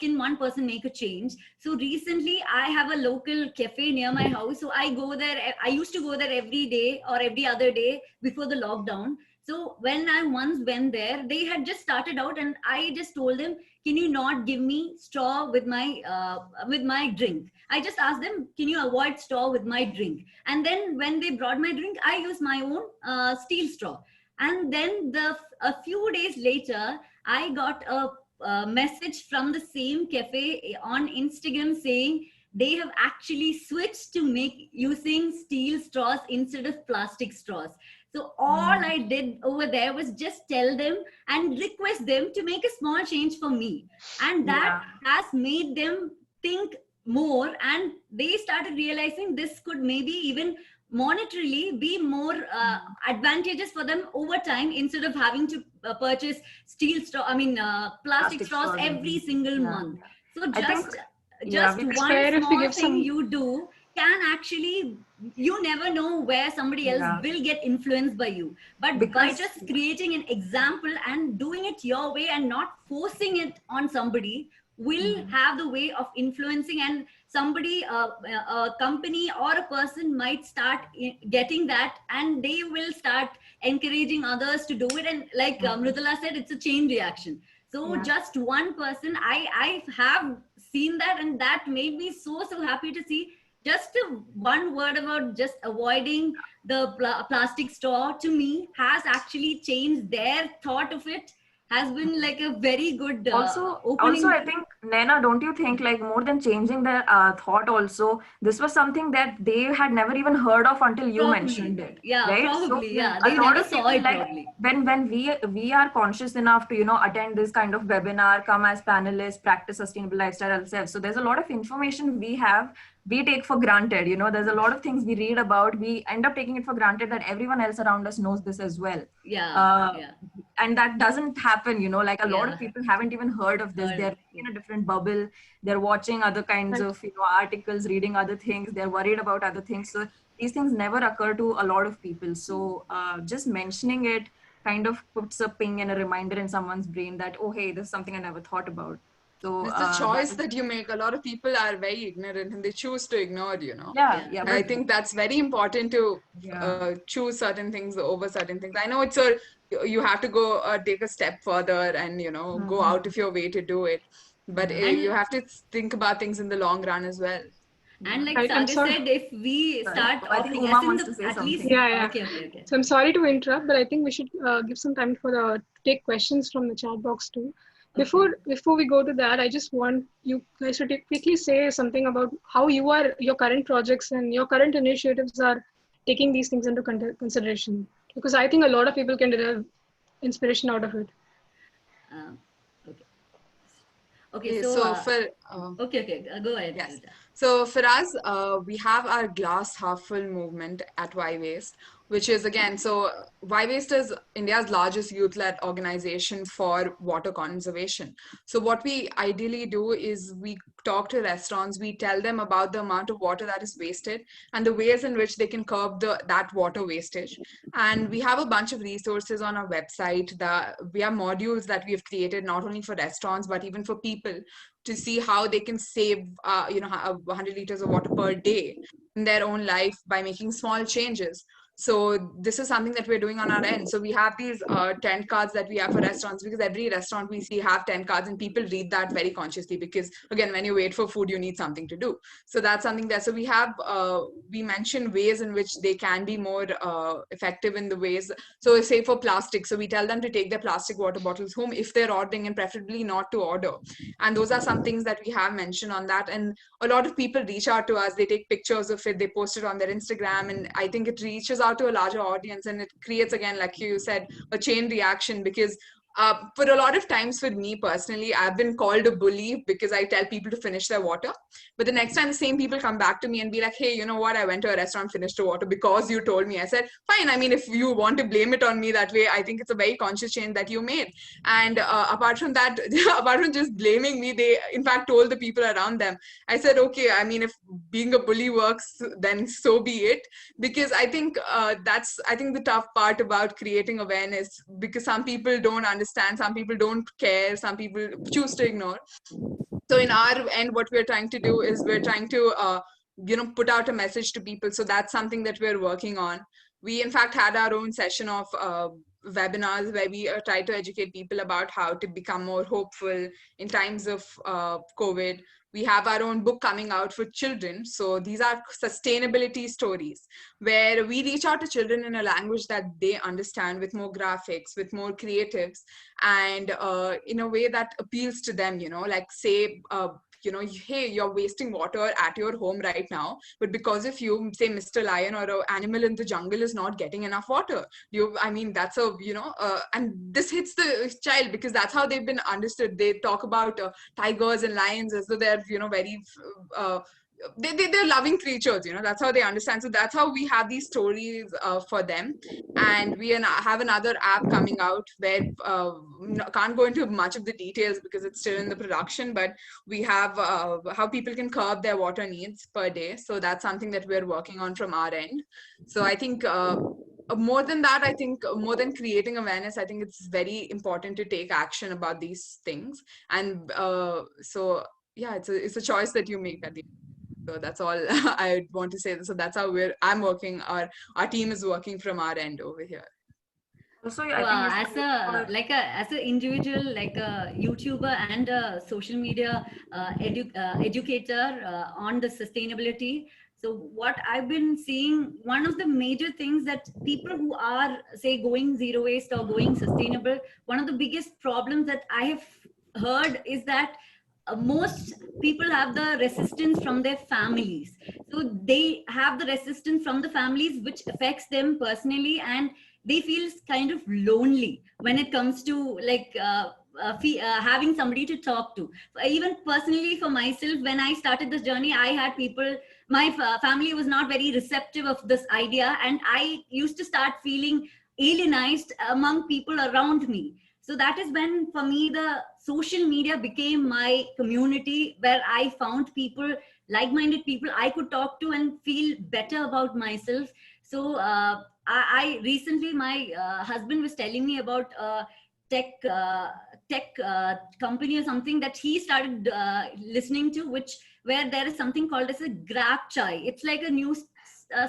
can one person make a change? So recently I have a local cafe near my house. So I go there. I used to go there every day or every other day before the lockdown. So when I once went there, they had just started out, and I just told them, "Can you not give me straw with my drink?" I just asked them, "Can you avoid straw with my drink?" And then when they brought my drink, I used my own steel straw. And then a few days later, I got a message from the same cafe on Instagram saying they have actually switched to make using steel straws instead of plastic straws. So all I did over there was just tell them and request them to make a small change for me. And that has made them think more, and they started realizing this could maybe even monetarily be more advantageous for them over time, instead of having to purchase plastic straws every single month. So I think, just It's one fair if we small give thing some. you do can actually, you never know where somebody else will get influenced by you. But by because just creating an example and doing it your way and not forcing it on somebody, will have the way of influencing, and somebody, a company or a person might start getting that, and they will start encouraging others to do it. And like Mridula said, it's a chain reaction. So just one person, I have seen that, and that made me so happy to see. Just one word about just avoiding the plastic straw, to me, has actually changed their thought of it. Has been like a very good opening. Also, I think, Naina, don't you think, like, more than changing their thought, also this was something that they had never even heard of until you mentioned it, Yeah, right? probably. So Yeah, a they lot never of saw people, it like, probably. when we are conscious enough to, you know, attend this kind of webinar, come as panelists, practice sustainable lifestyle ourselves. So there's a lot of information we take for granted. You know, there's a lot of things we read about, we end up taking it for granted that everyone else around us knows this as well. And that doesn't happen, you know, like a lot of people haven't even heard of this. They're in a different bubble. They're watching other kinds of, you know, articles, reading other things. They're worried about other things. So these things never occur to a lot of people. So just mentioning it kind of puts a ping and a reminder in someone's brain that, oh, hey, this is something I never thought about. So It's the choice that you make. A lot of people are very ignorant and they choose to ignore, you know. Yeah. I think that's very important to choose certain things over certain things. I know you have to go take a step further and, you know, go out of your way to do it. But you have to think about things in the long run as well. And like I'm Sagar sorry. said, if we start I think Uma wants to say at least, something. Okay. So I'm sorry to interrupt, but I think we should give some time for take questions from the chat box too. Before we go to that, I just want you guys to quickly say something about how your current projects and your current initiatives are taking these things into consideration, because I think a lot of people can derive inspiration out of it. Okay, So so for okay, go ahead. yes. Rita. So for us, we have our glass half full movement at Y Waste, which is again, so Y Waste is India's largest youth-led organization for water conservation. So what we ideally do is we talk to restaurants, we tell them about the amount of water that is wasted and the ways in which they can curb that water wastage. And we have a bunch of resources on our website. That we have modules that we have created not only for restaurants but even for people to see how they can save 100 liters of water per day in their own life by making small changes. So this is something that we're doing on our end. So we have these 10 cards that we have for restaurants, because every restaurant we see have 10 cards and people read that very consciously, because again, when you wait for food, you need something to do. So that's something there. So we have, we mention ways in which they can be more effective in the ways. So say for plastic, so we tell them to take their plastic water bottles home if they're ordering, and preferably not to order. And those are some things that we have mentioned on that. And a lot of people reach out to us, they take pictures of it, they post it on their Instagram, and I think it reaches out to a larger audience, and it creates, again, like you said, a chain reaction. Because for a lot of times, for me personally, I've been called a bully because I tell people to finish their water. But the next time the same people come back to me and be like, hey, you know what? I went to a restaurant, finished the water because you told me. I said, fine. I mean, if you want to blame it on me that way, I think it's a very conscious change that you made. And apart from that, apart from just blaming me, they in fact told the people around them. I said, okay, I mean, if being a bully works, then so be it. Because I think I think the tough part about creating awareness, because some people don't understand, some people don't care, some people choose to ignore. So in our end, what we're trying to do is we're trying to put out a message to people. So that's something that we're working on. We in fact had our own session of webinars where we try to educate people about how to become more hopeful in times of COVID. We have our own book coming out for children. So these are sustainability stories where we reach out to children in a language that they understand, with more graphics, with more creatives, and in a way that appeals to them, like say, hey, you're wasting water at your home right now, but because of you, say Mr. Lion or an animal in the jungle is not getting enough water. I mean, that's a, and this hits the child because that's how they've been understood. They talk about tigers and lions as though they're, very, they're loving creatures, that's how they understand. So that's how we have these stories for them. And we have another app coming out where can't go into much of the details because it's still in the production, but we have how people can curb their water needs per day. So that's something that we're working on from our end. So I think more than that, I think more than creating awareness, I think it's very important to take action about these things. And so yeah, it's a choice that you make at the end. So that's all I want to say. So that's how I'm working. Our team is working from our end over here. Also, So, I think you as an individual, like a YouTuber and a social media educator on the sustainability. So what I've been seeing, one of the major things that people who are, say, going zero waste or going sustainable, one of the biggest problems that I have heard is that most people have the resistance from their families. So they have the resistance from the families, which affects them personally, and they feel kind of lonely when it comes to like having somebody to talk to. Even personally for myself, when I started this journey, I had people, my family was not very receptive of this idea, and I used to start feeling alienized among people around me. So that is when, for me, the social media became my community, where I found people, like-minded people I could talk to and feel better about myself. So I recently, my husband was telling me about tech company or something that he started listening to, where there is something called as a Grab Chai. It's like a new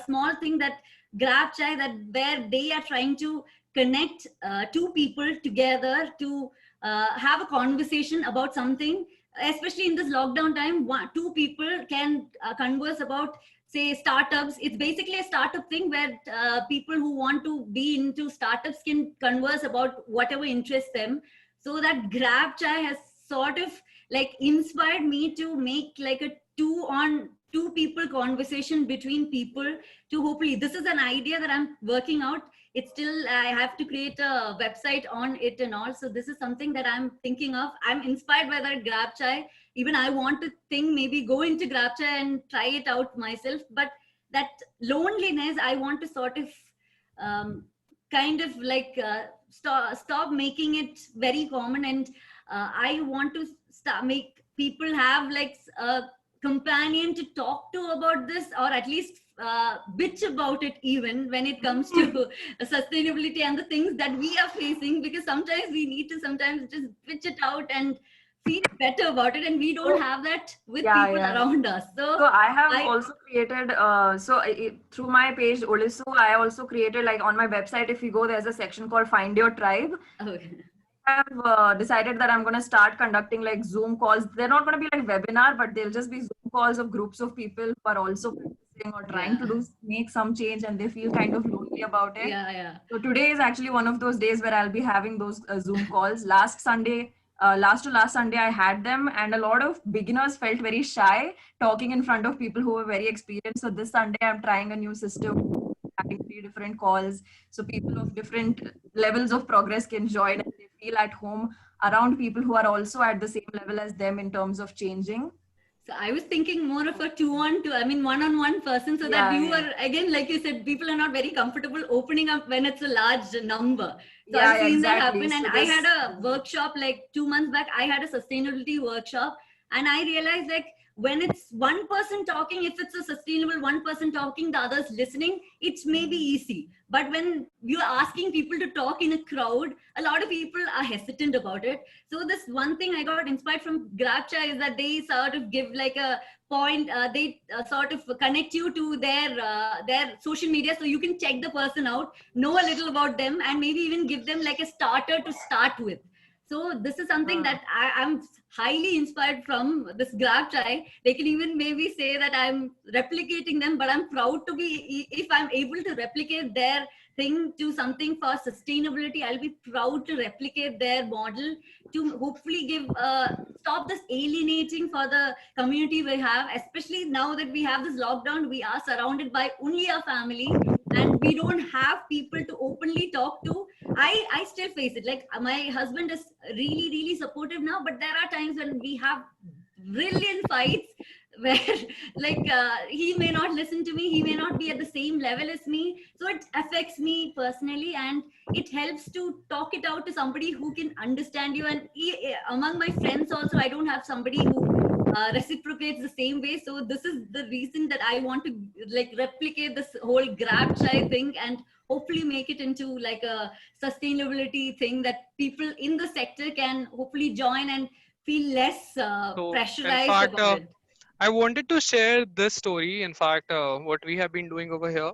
small thing, that Grab Chai, that where they are trying to connect two people together to have a conversation about something, especially in this lockdown time. Two people can converse about, say, startups. It's basically a startup thing where people who want to be into startups can converse about whatever interests them. So that Grab Chai has sort of like inspired me to make like a two people conversation between people, to hopefully, this is an idea that I'm working out. It's still, I have to create a website on it and all. So this is something that I'm thinking of. I'm inspired by that Grab Chai. Even I want to think, maybe go into Grab Chai and try it out myself. But that loneliness, I want to sort of kind of like stop making it very common. And I want to start make people have like a companion to talk to about this, or at least bitch about it, even when it comes to sustainability and the things that we are facing, because sometimes we need to sometimes just bitch it out and feel better about it, and we don't have that with people around us. So I have also created, through my page, Olisu, I also created, like on my website, if you go, there's a section called Find Your Tribe. Okay. I have decided that I'm going to start conducting like Zoom calls. They're not going to be like webinar, but they'll just be Zoom calls of groups of people who are also practicing or trying to make some change, and they feel kind of lonely about it. So today is actually one of those days where I'll be having those Zoom calls. Last to last Sunday, I had them, and a lot of beginners felt very shy talking in front of people who were very experienced. So this Sunday, I'm trying a new system, having 3 different calls, so people of different levels of progress can join, and they feel at home around people who are also at the same level as them in terms of changing. So I was thinking more of a 2-on-2, I mean one-on-one person, so that you are, again, like you said, people are not very comfortable opening up when it's a large number. So I've seen that happen. And I had a workshop like 2 months back. I had a sustainability workshop, and I realized like when it's one person talking, if it's a sustainable one person talking, the others listening, it's maybe easy. But when you're asking people to talk in a crowd, a lot of people are hesitant about it. So this one thing I got inspired from Grab Chai is that they sort of give like a point, they sort of connect you to their social media, so you can check the person out, know a little about them, and maybe even give them like a starter to start with. So this is something that I'm highly inspired from this Grab Chai. They can even maybe say that I'm replicating them, but I'm proud to be, if I'm able to replicate their thing to something for sustainability, I'll be proud to replicate their model to hopefully give, stop this alienating for the community we have, especially now that we have this lockdown. We are surrounded by only our family, and we don't have people to openly talk to. I still face it. Like my husband is really supportive now, but there are times when we have brilliant fights where like he may not listen to me, he may not be at the same level as me, so it affects me personally, and it helps to talk it out to somebody who can understand you. And among my friends also, I don't have somebody who reciprocates the same way. So this is the reason that I want to like replicate this whole Grab Chai thing, and hopefully make it into like a sustainability thing that people in the sector can hopefully join and feel less pressurized about it. I wanted to share this story. In fact, what we have been doing over here,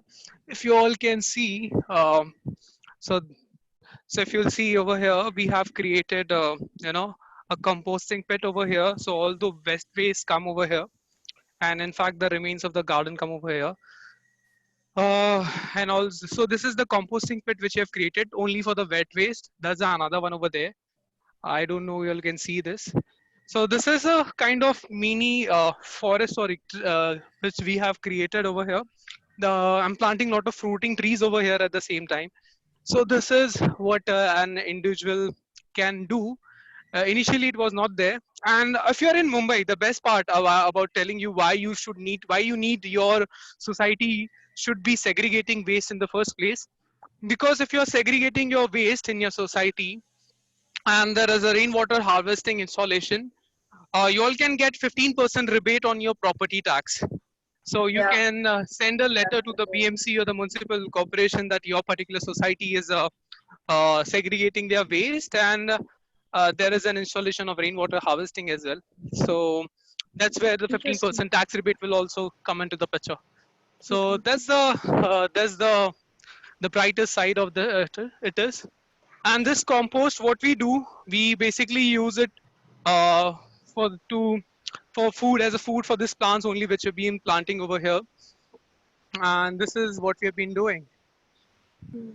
if you all can see, so if you'll see over here, we have created, a composting pit over here. So all the waste come over here, and in fact, the remains of the garden come over here. And also, so this is the composting pit which we have created only for the wet waste. There's another one over there. I don't know, you all can see this. So this is a kind of mini forest or which we have created over here. I'm planting a lot of fruiting trees over here at the same time. So this is what an individual can do. Initially, it was not there. And if you're in Mumbai, the best part about telling you why you need your society should be segregating waste in the first place. Because if you're segregating your waste in your society, and there is a rainwater harvesting installation, you all can get 15% rebate on your property tax. So you can send a letter to the BMC or the municipal corporation that your particular society is segregating their waste, and there is an installation of rainwater harvesting as well. So that's where the 15% tax rebate will also come into the picture. So that's the brighter side of it is. And this compost, what we do, we basically use it for food, as a food for these plants only, which have been planting over here. And this is what we have been doing.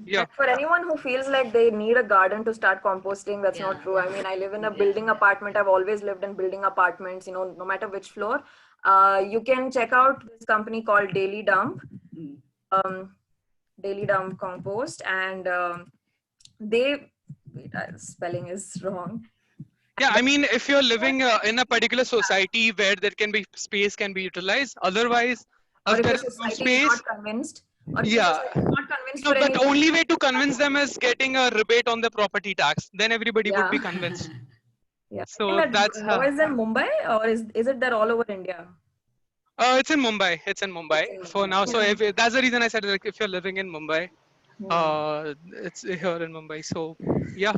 Yeah. And for anyone who feels like they need a garden to start composting, that's not Yeah. true. I mean, I live in a building apartment. I've always lived in building apartments, no matter which floor. You can check out this company called Daily Dump, Mm. Daily Dump Compost, and spelling is wrong. Yeah, I mean, if you're living in a particular society where there can be space can be utilized, otherwise, Or if if there the is no society is space, not convinced, or if the yeah. society is not convinced No, for but any the only way to convince them is getting a rebate on the property tax. Then everybody would yeah. be convinced. Yeah, I think So that that's law is in Mumbai, or is it there all over India? it's in Mumbai. It's in Mumbai It's in for Mumbai. now. So Yeah. if that's the reason I said, like, if you're living in Mumbai, Hmm. it's here in Mumbai. So yeah,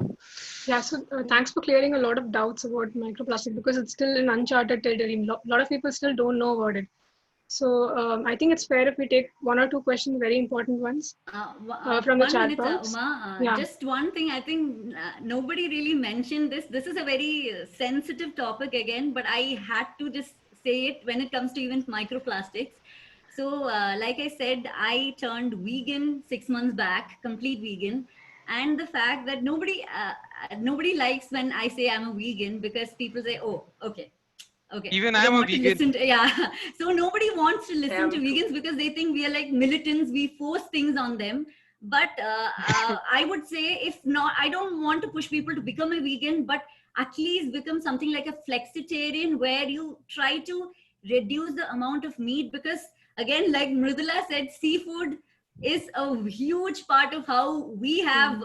Yeah, so thanks for clearing a lot of doubts about microplastic because it's still an uncharted territory. A lot of people still don't know about it. So I think it's fair if we take one or two questions, very important ones, from the One chat minute, box. Uma. Yeah. Just one thing. I think nobody really mentioned this. This is a very sensitive topic again, but I had to just say it when it comes to even microplastics. So, like I said, I turned vegan 6 months back, complete vegan, and the fact that nobody likes when I say I'm a vegan because people say, "Oh, okay." Okay, even you I'm don't a want to vegan. listen to, yeah. So nobody wants to listen to Yeah, vegans because they think we are like militants, we force things on them. But I would say, if not, I don't want to push people to become a vegan, but at least become something like a flexitarian where you try to reduce the amount of meat, because again, like Mridula said, seafood is a huge part of how we have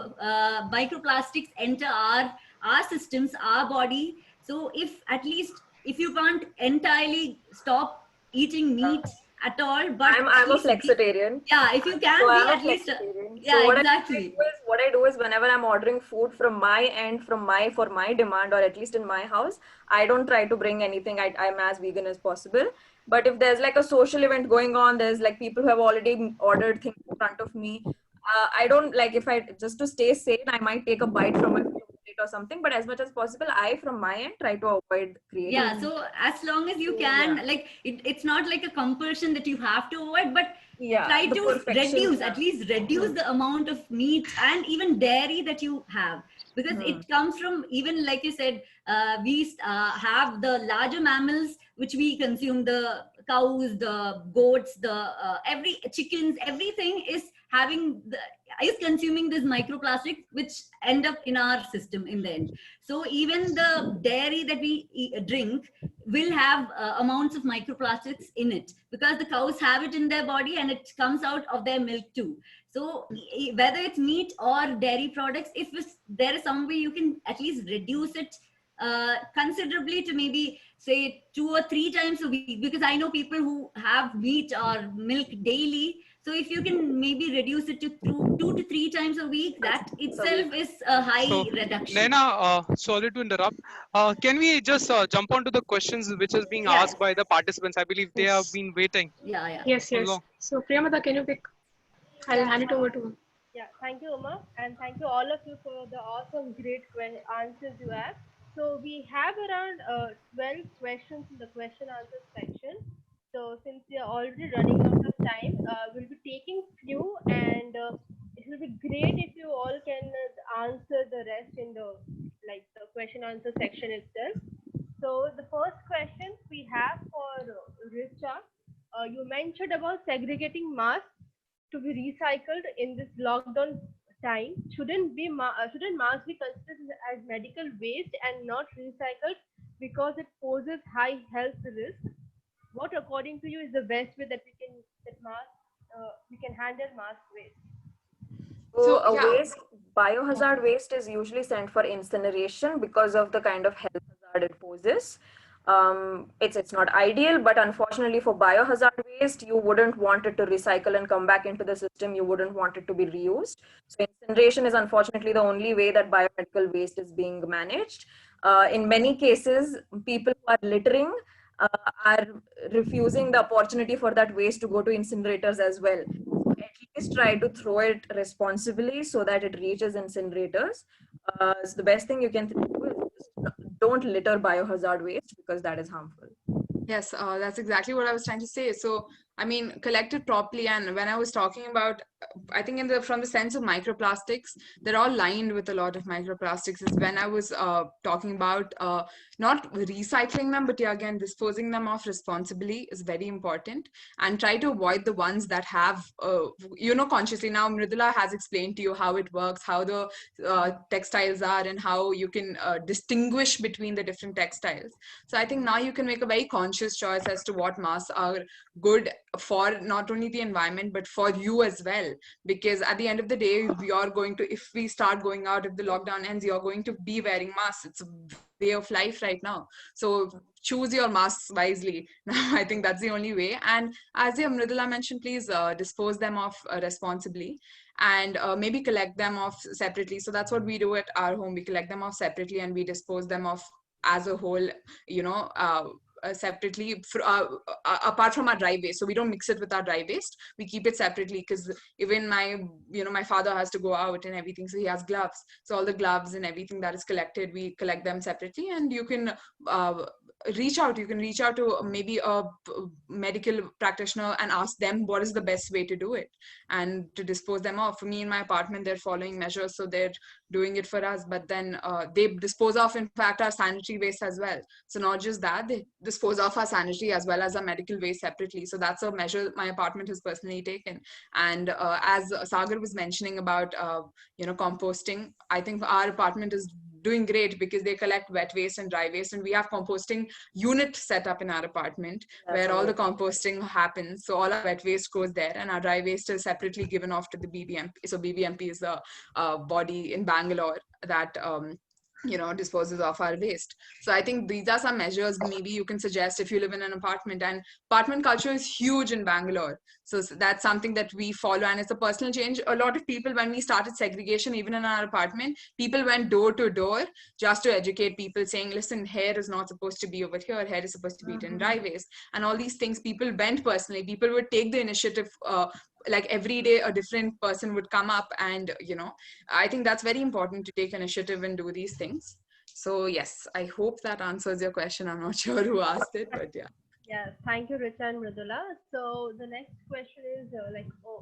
microplastics enter our systems, our body. So if at least, if you can't entirely stop eating meat at all, but I'm at a least flexitarian. yeah, if you So can be I'm a at least flexitarian. So yeah, exactly. what I do is whenever I'm ordering food from my end, for my demand, or at least in my house, I don't try to bring anything. I'm as vegan as possible. But if there's like a social event going on, there's like people who have already ordered things in front of me. I don't like, if I just to stay sane, I might take a bite from my plate or something. But as much as possible, I from my end try to avoid creating. Yeah, so as long as you can, Yeah. like it's not like a compulsion that you have to avoid, but Yeah, try the to perfection. reduce, Yeah. at least reduce the amount of meat and even dairy that you have, because it comes from, even like you said, we have the larger mammals which we consume, the cows, the goats, the every chickens, everything is having is consuming this microplastic which end up in our system in the end. So even the dairy that we drink will have amounts of microplastics in it, because the cows have it in their body and it comes out of their milk too. So whether it's meat or dairy products, if there is some way you can at least reduce it considerably to maybe say 2 or 3 times a week, because I know people who have meat or milk daily. So if you can maybe reduce it to 2 to 3 times a week, that itself is a high So, reduction. Naina, sorry to interrupt. Can we just jump onto the questions which is being Yeah. asked by the participants? I believe they have Yes. been waiting Yeah. Yes, so yes. long. So Priyamada, can you pick? I'll hand it over to her. Yeah, thank you, Uma, and thank you all of you for the awesome, great answers you have. So we have around 12 questions in the question answer section. So since we are already running out of time, we'll be taking few, and it will be great if you all can answer the rest in the question answer section itself. So the first question we have for Richa, you mentioned about segregating mass to be recycled in this lockdown time. Shouldn't masks be considered as medical waste and not recycled because it poses high health risk? What, according to you, is the best way that we can handle mask waste? So So, yeah. biohazard waste is usually sent for incineration because of the kind of health hazard it poses. It's not ideal, but unfortunately for biohazard waste, you wouldn't want it to recycle and come back into the system. You wouldn't want it to be reused. So incineration is unfortunately the only way that biomedical waste is being managed. In many cases, people who are littering are refusing the opportunity for that waste to go to incinerators as well. At least try to throw it responsibly so that it reaches incinerators. So the best thing you can do is just don't litter biohazard waste because that is harmful. Yes, that's exactly what I was trying to say. So I mean, collect it properly. And when I was talking about, I think from the sense of microplastics, they're all lined with a lot of microplastics. Is when I was talking about not recycling them, but yeah, again, disposing them off responsibly is very important. And try to avoid the ones that have, consciously. Now, Mridula has explained to you how it works, how the textiles are, and how you can distinguish between the different textiles. So I think now you can make a very conscious choice as to what masks are good for not only the environment but for you as well, because at the end of the day if we start going out, if the lockdown ends, you're going to be wearing masks. It's a way of life right now, so choose your masks wisely. Now I think that's the only way. And as Mridula mentioned, please dispose them off responsibly, and maybe collect them off separately. So that's what we do at our home. We collect them off separately and we dispose them off as a whole, separately apart from our dry waste. So we don't mix it with our dry waste. We keep it separately, because even my father has to go out and everything, so he has gloves. So all the gloves and everything that is collected, we collect them separately. And you can reach out to maybe a medical practitioner and ask them what is the best way to do it and to dispose them off. For me, in my apartment, they're following measures, so they're doing it for us. But then they dispose off, in fact, our sanitary waste as well. So not just that, they dispose off our sanitary as well as our medical waste separately. So that's a measure my apartment has personally taken. And as Sagar was mentioning about composting, I think our apartment is doing great because they collect wet waste and dry waste, and we have composting unit set up in our apartment. That's where all the composting happens. So all our wet waste goes there, and our dry waste is separately given off to the BBMP. So BBMP is the body in Bangalore that disposes of our waste. So I think these are some measures maybe you can suggest if you live in an apartment. And apartment culture is huge in Bangalore. So that's something that we follow, and it's a personal change. A lot of people, when we started segregation, even in our apartment, people went door to door just to educate people, saying, listen, hair is not supposed to be over here, hair is supposed to be in dry waste. And all these things, people went personally. People would take the initiative, like every day a different person would come up, and I think that's very important, to take initiative and do these things. So yes, I hope that answers your question. I'm not sure who asked it, but yeah. Yeah, thank you, Richa and Mridula. So the next question is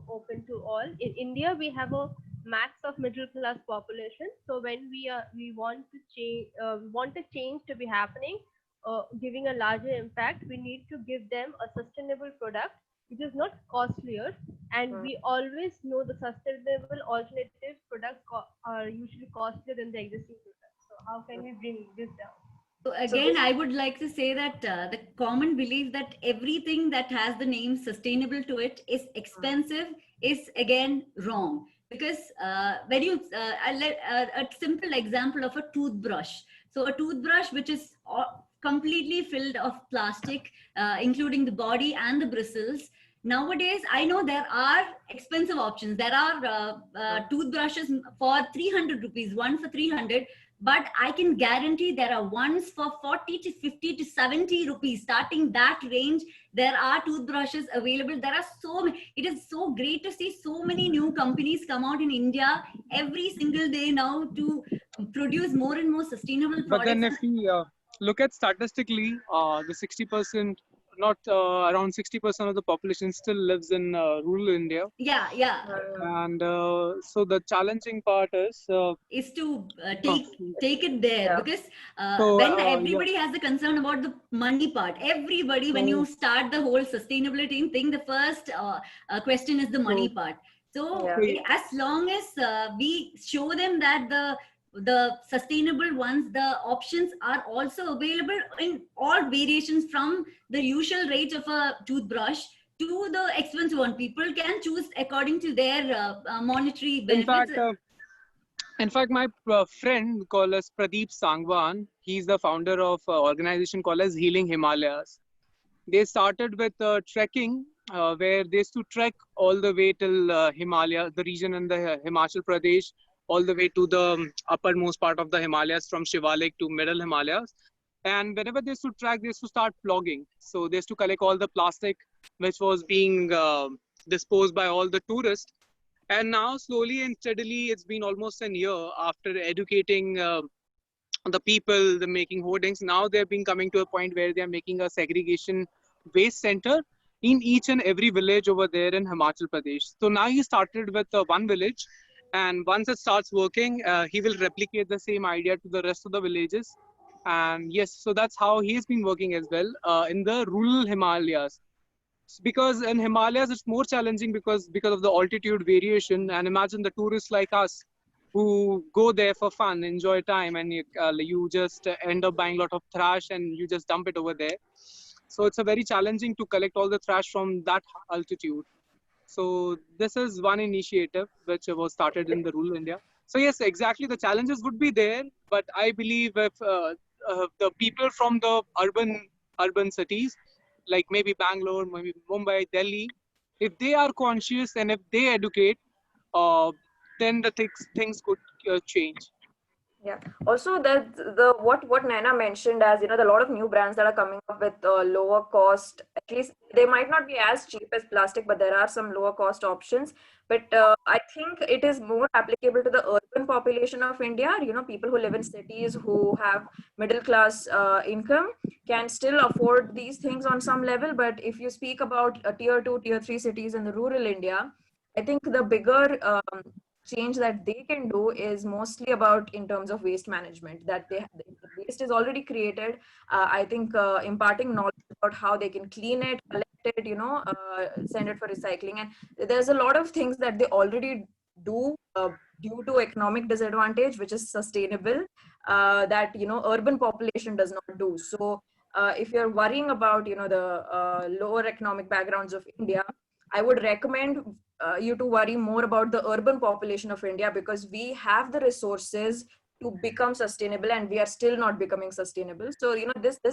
open to all. In India, we have a max of middle class population. So when we want a change to be happening, giving a larger impact, we need to give them a sustainable product which is not costlier. And we always know the sustainable alternative products are usually costlier than the existing products. So how can we bring this down? So again, I would like to say that the common belief that everything that has the name sustainable to it is expensive is again wrong. Because when you, a simple example of a toothbrush. So a toothbrush which is completely filled of plastic, including the body and the bristles. Nowadays, I know there are expensive options. There are toothbrushes for 300 rupees, one for 300. But I can guarantee there are ones for 40 to 50 to 70 rupees. Starting that range, there are toothbrushes available. There are so many. It is so great to see so many new companies come out in India every single day now to produce more and more sustainable products. But then if we look at statistically, the 60%, not around 60% of the population still lives in rural India. Yeah, yeah. And so the challenging part is to take it there, because when everybody has a concern about the money part, everybody, when you start the whole sustainability thing, the first question is the money part. So as long as we show them that the sustainable ones, the options are also available in all variations, from the usual range of a toothbrush to the expensive one. People can choose according to their monetary benefits. In fact, my friend called as Pradeep Sangwan, he's the founder of an organization called as Healing Himalayas. They started with trekking, where they used to trek all the way till Himalaya, the region in the Himachal Pradesh, all the way to the uppermost part of the Himalayas, from Shivalik to middle Himalayas. And whenever they used to track, they used to start plogging. So they used to collect all the plastic which was being disposed by all the tourists. And now slowly and steadily, it's been almost a year after educating the people, the making hoardings. Now they've been coming to a point where they're making a segregation waste center in each and every village over there in Himachal Pradesh. So now he started with one village, and once it starts working, he will replicate the same idea to the rest of the villages. And yes, so that's how he's been working as well in the rural Himalayas. Because in Himalayas it's more challenging because of the altitude variation. And imagine the tourists like us who go there for fun, enjoy time, and you just end up buying a lot of trash and you just dump it over there. So it's a very challenging to collect all the trash from that altitude. So this is one initiative which was started in the rural India. So yes, exactly, the challenges would be there, but I believe if the people from the urban cities, like maybe Bangalore, maybe Mumbai, Delhi, if they are conscious and if they educate, uh, then the things could change. Yeah. Also, that the what Naina mentioned, as you know, a lot of new brands that are coming up with lower cost. At least they might not be as cheap as plastic, but there are some lower cost options. But I think it is more applicable to the urban population of India. You know, people who live in cities who have middle class income can still afford these things on some level. But if you speak about tier 2, tier 3 cities in the rural India, I think the bigger change that they can do is mostly about in terms of waste management, that the waste is already created. I think imparting knowledge about how they can clean it, collect it, send it for recycling, and there's a lot of things that they already do due to economic disadvantage, which is sustainable, that urban population does not do. So if you're worrying about the lower economic backgrounds of India, I would recommend you to worry more about the urban population of India, because we have the resources to become sustainable and we are still not becoming sustainable. So,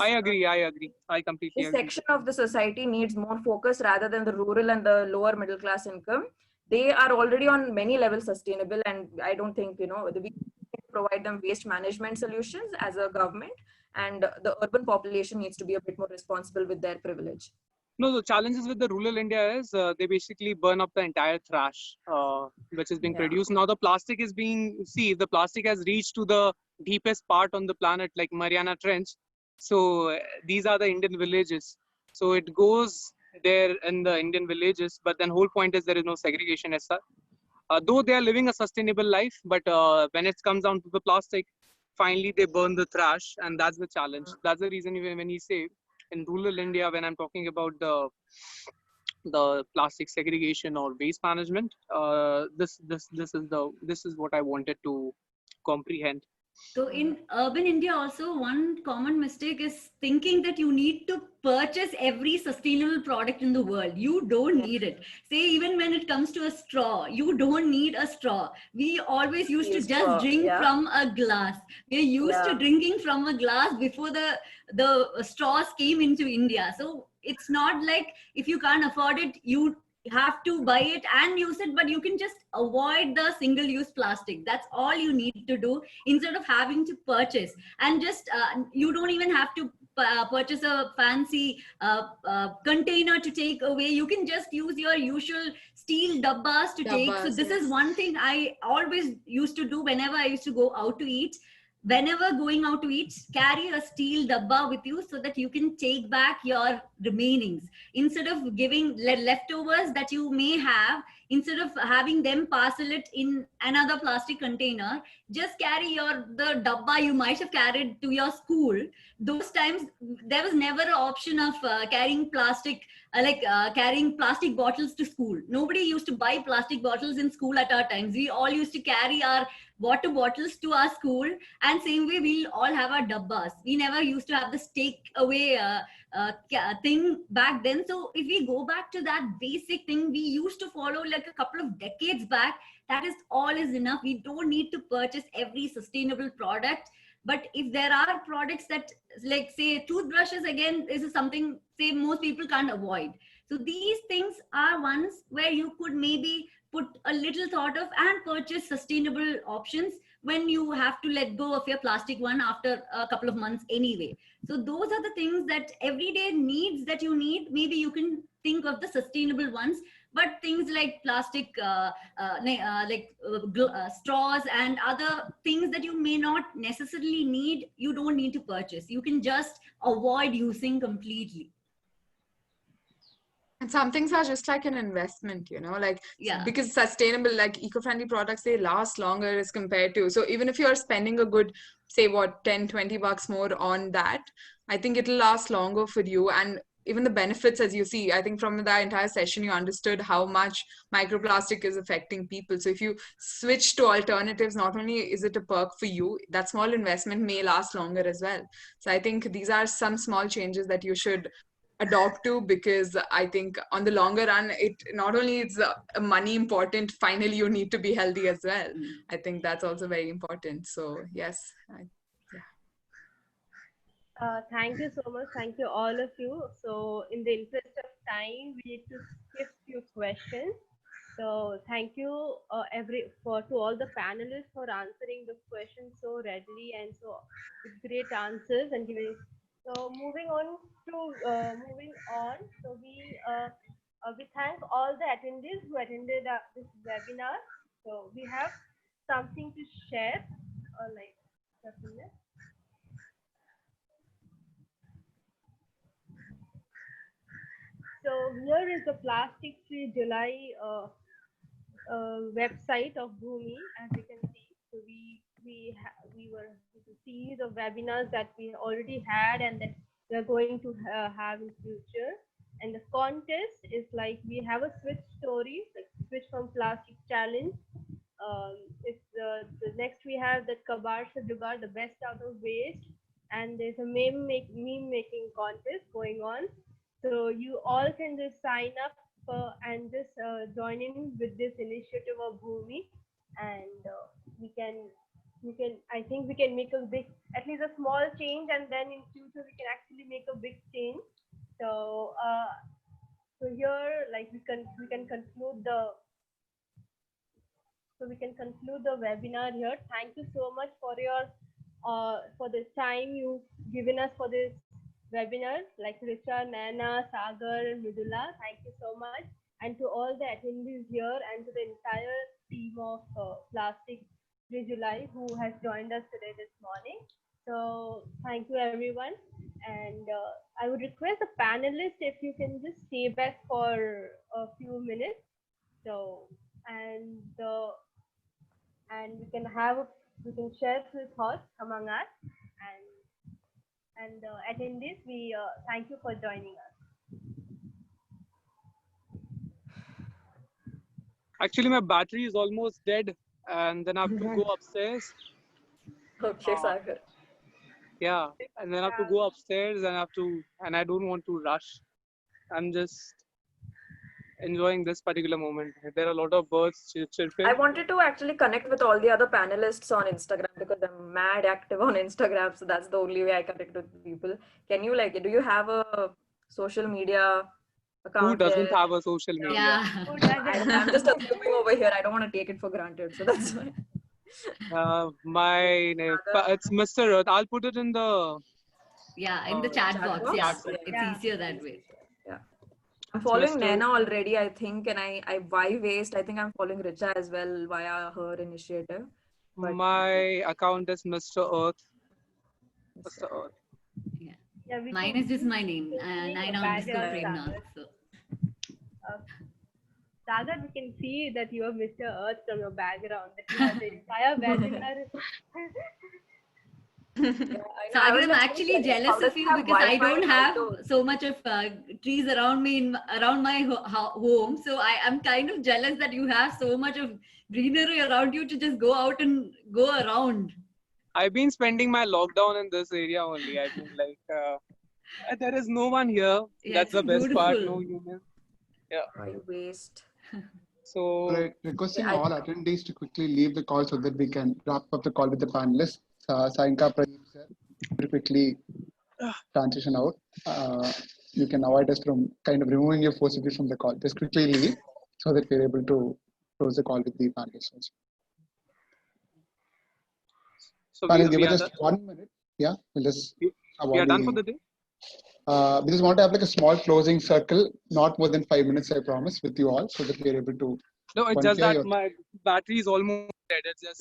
I agree. I completely this agree. section of the society needs more focus rather than the rural and the lower middle class income. They are already on many levels sustainable, and I don't think, we provide them waste management solutions as a government, and the urban population needs to be a bit more responsible with their privilege. No, the challenges with the rural India is they basically burn up the entire trash which is being produced. Now the plastic is if the plastic has reached to the deepest part on the planet, like Mariana Trench. So these are the Indian villages. So it goes there in the Indian villages, but then whole point is there is no segregation as such. Though they are living a sustainable life, but when it comes down to the plastic, finally they burn the trash, and that's the challenge. That's the reason even when you say in rural India, when I'm talking about the plastic segregation or waste management, this is what I wanted to comprehend. So in urban India also, one common mistake is thinking that you need to purchase every sustainable product in the world. You don't need it. Say even when it comes to a straw, you don't need a straw. We always used to just drink from a glass. We're used to drinking from a glass before the straws came into India. So it's not like if you can't afford it, you have to buy it and use it, but you can just avoid the single-use plastic. That's all you need to do, instead of having to purchase. And just you don't even have to purchase a fancy container to take away. You can just use your usual steel dabbas to take. So this is one thing I always used to do whenever I used to go out to eat. Whenever going out to eat, carry a steel dabba with you so that you can take back your remainings. Instead of giving leftovers that you may have, instead of having them parcel it in another plastic container, just carry the dabba you might have carried to your school. Those times, there was never an option of carrying plastic, carrying plastic bottles to school. Nobody used to buy plastic bottles in school at our times. We all used to carry our water bottles to our school, and same way we'll all have our dabbas. We never used to have this take away thing back then. So if we go back to that basic thing we used to follow like a couple of decades back, that is all is enough. We don't need to purchase every sustainable product. But if there are products that, like say toothbrushes, again, this is something say most people can't avoid. So these things are ones where you could maybe put a little thought of and purchase sustainable options when you have to let go of your plastic one after a couple of months anyway. So those are the things that everyday needs that you need. Maybe you can think of the sustainable ones, but things like plastic, straws and other things that you may not necessarily need, you don't need to purchase. You can just avoid using completely. And some things are just like an investment, like Yeah. because sustainable, like eco-friendly products, they last longer as compared to. So even if you're spending a good, say what, 10, 20 bucks more on that, I think it'll last longer for you. And even the benefits, as you see, I think from the entire session, you understood how much microplastic is affecting people. So if you switch to alternatives, not only is it a perk for you, that small investment may last longer as well. So I think these are some small changes that you should adopt to, because I think on the longer run, it not only is money important, finally you need to be healthy as well. I think that's also very important. So yes, Thank you so much. Thank you, all of you. So, in the interest of time, we need to skip few questions. So, thank you to all the panelists for answering the questions so readily and so with great answers and giving. So, moving on. So, we thank all the attendees who attended this webinar. So, we have something to share. Like, just a minute. So here is the Plastic Free July website of Bhumi, as you can see. So we were to see the webinars that we already had and that we are going to have in future. And the contest is like we have a switch story, like switch from plastic challenge. It's the next we have the Kabar Se Jugaad, the best out of waste, and there's a meme making contest going on. So you all can just sign up and just join in with this initiative of Bhumi, and we can I think we can make a big, at least a small change, and then in future we can actually make a big change. So so here like we can conclude the webinar here. Thank you so much for your for the time you've given us for this webinar, like Richa, Naina, Sagar, and Mridula. Thank you so much. And to all the attendees here and to the entire team of Plastic Free July who has joined us today this morning. So thank you everyone. And I would request the panelists if you can just stay back for a few minutes. So, and we can share few thoughts among us, and attendees, we thank you for joining us. Actually, my battery is almost dead, and then I have to go upstairs. Okay, Sagar. Yeah, and then I have to go upstairs, and I don't want to rush. I'm just enjoying this particular moment. There are a lot of birds chirping. I wanted to actually connect with all the other panelists on Instagram because I'm mad active on Instagram. So that's the only way I connect with people. Can you do you have a social media account? Who doesn't have a social media? Yeah. I'm just assuming over here. I don't want to take it for granted. So that's why. My name, it's Mr. Earth. I'll put it in the In the chat box. Yeah, box. it's easier that way. Yeah. I'm following Mr. Naina already, I think, and I why waste. I think I'm following Richa as well via her initiative. But My account is Mr. Earth. Mr. Earth. Yeah. Mine is just my name, Naina_Prerna. So. Sagar, we can see that you are Mr. Earth from your background. That you have the entire webinar. Sagar, I'm actually jealous of you because I don't have so much of trees around me around my home. So I am kind of jealous that you have so much of greenery around you to just go out and go around. I've been spending my lockdown in this area only. I mean, there is no one here. Yeah, that's the best part. beautiful. No human. Yeah. why waste? So requesting all attendees to quickly leave the call so that we can wrap up the call with the panelists. Sainka, Pradeep sir, very quickly transition out. You can avoid us from kind of removing you forcibly from the call. Just quickly leave so that we're able to close the call with the panelists. So Panel, we give are us just 1 minute. Yeah, we'll just. We are done for the day. We just want to have a small closing circle, not more than 5 minutes, I promise, with you all, so that we are able to. No, it's just that my battery is almost dead. It's just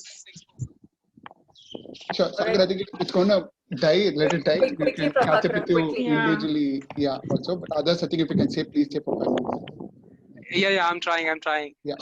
6%. Sure. Sagar, I think it's going to die. Let it die. We Quickly, can catch up Prabhakaran, with you quickly. Yeah. individually. Yeah, also. But others, I think if you can say, please stay for 5 minutes. Yeah, I'm trying. Yeah.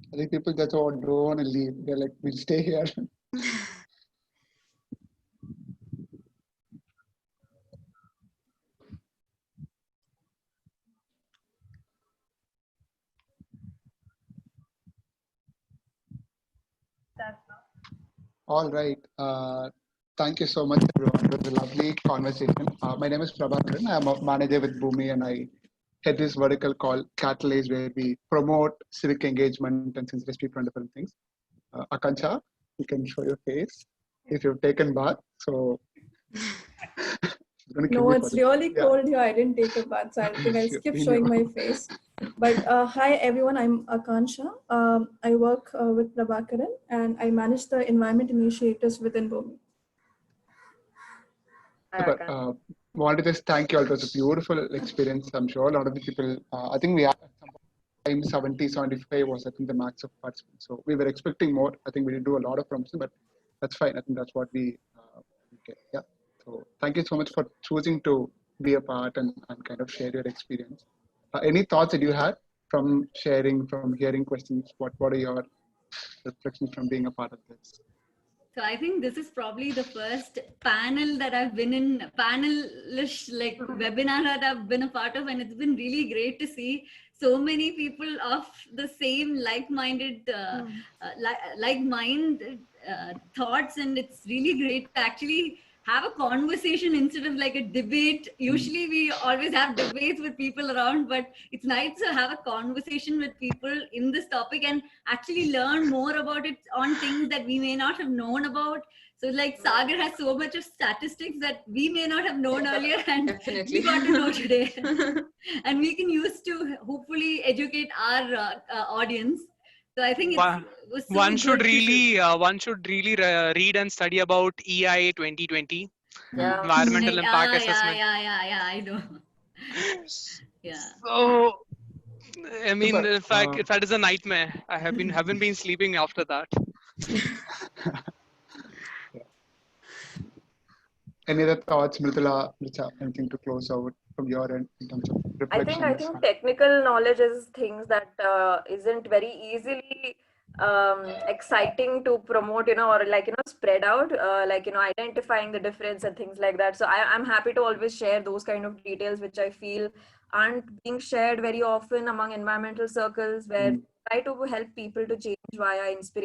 I think people just don't want to leave. They're like, we'll stay here. That's all. All right. Thank you so much, everyone. It was a lovely conversation. My name is Prabhakaran. I'm a manager with Bhumi, and I head this vertical called Catalyze, where we promote civic engagement and sensitive people on different things. Akanksha, you can show your face if you've taken bath. So she's gonna kill No, me for it's this. really Yeah. cold here. I didn't take a bath, so I think I'll skip We showing know. my face. But hi, everyone. I'm Akansha. I work with Prabhakaran, and I manage the environment initiatives within Bhumi. Super. Wanted to just thank you all. It was a beautiful experience. I'm sure a lot of the people, I think we had at some time 70, 75 was, I think, the max of participants. So we were expecting more. I think we did do a lot of promotion, but that's fine. I think that's what we get. Yeah. So thank you so much for choosing to be a part and kind of share your experience. Any thoughts that you had from sharing, from hearing questions? What are your reflections from being a part of this? So I think this is probably the first panel that I've been in, panelish like webinar that I've been a part of, and it's been really great to see so many people of the same like-minded, like-minded thoughts, and it's really great to actually have a conversation instead of like a debate. Usually we always have debates with people around, but it's nice to have a conversation with people in this topic and actually learn more about it on things that we may not have known about. So like Sagar has so much of statistics that we may not have known earlier, and Definitely. we got to know today. And we can use to hopefully educate our audience. So I think it was so One should good to see. really read and study about EIA 2020, Yeah. environmental impact assessment. Yeah, I know. Yeah. So I mean, Super. in fact, that is a nightmare. I haven't been sleeping after that. Any other thoughts, Mridula, Richa, anything to close out from your end in terms of I reflections? think technical knowledge is things that isn't very easily exciting to promote, or like, spread out, like, identifying the difference and things like that. So I'm happy to always share those kind of details, which I feel aren't being shared very often among environmental circles, where try to help people to change via inspiration.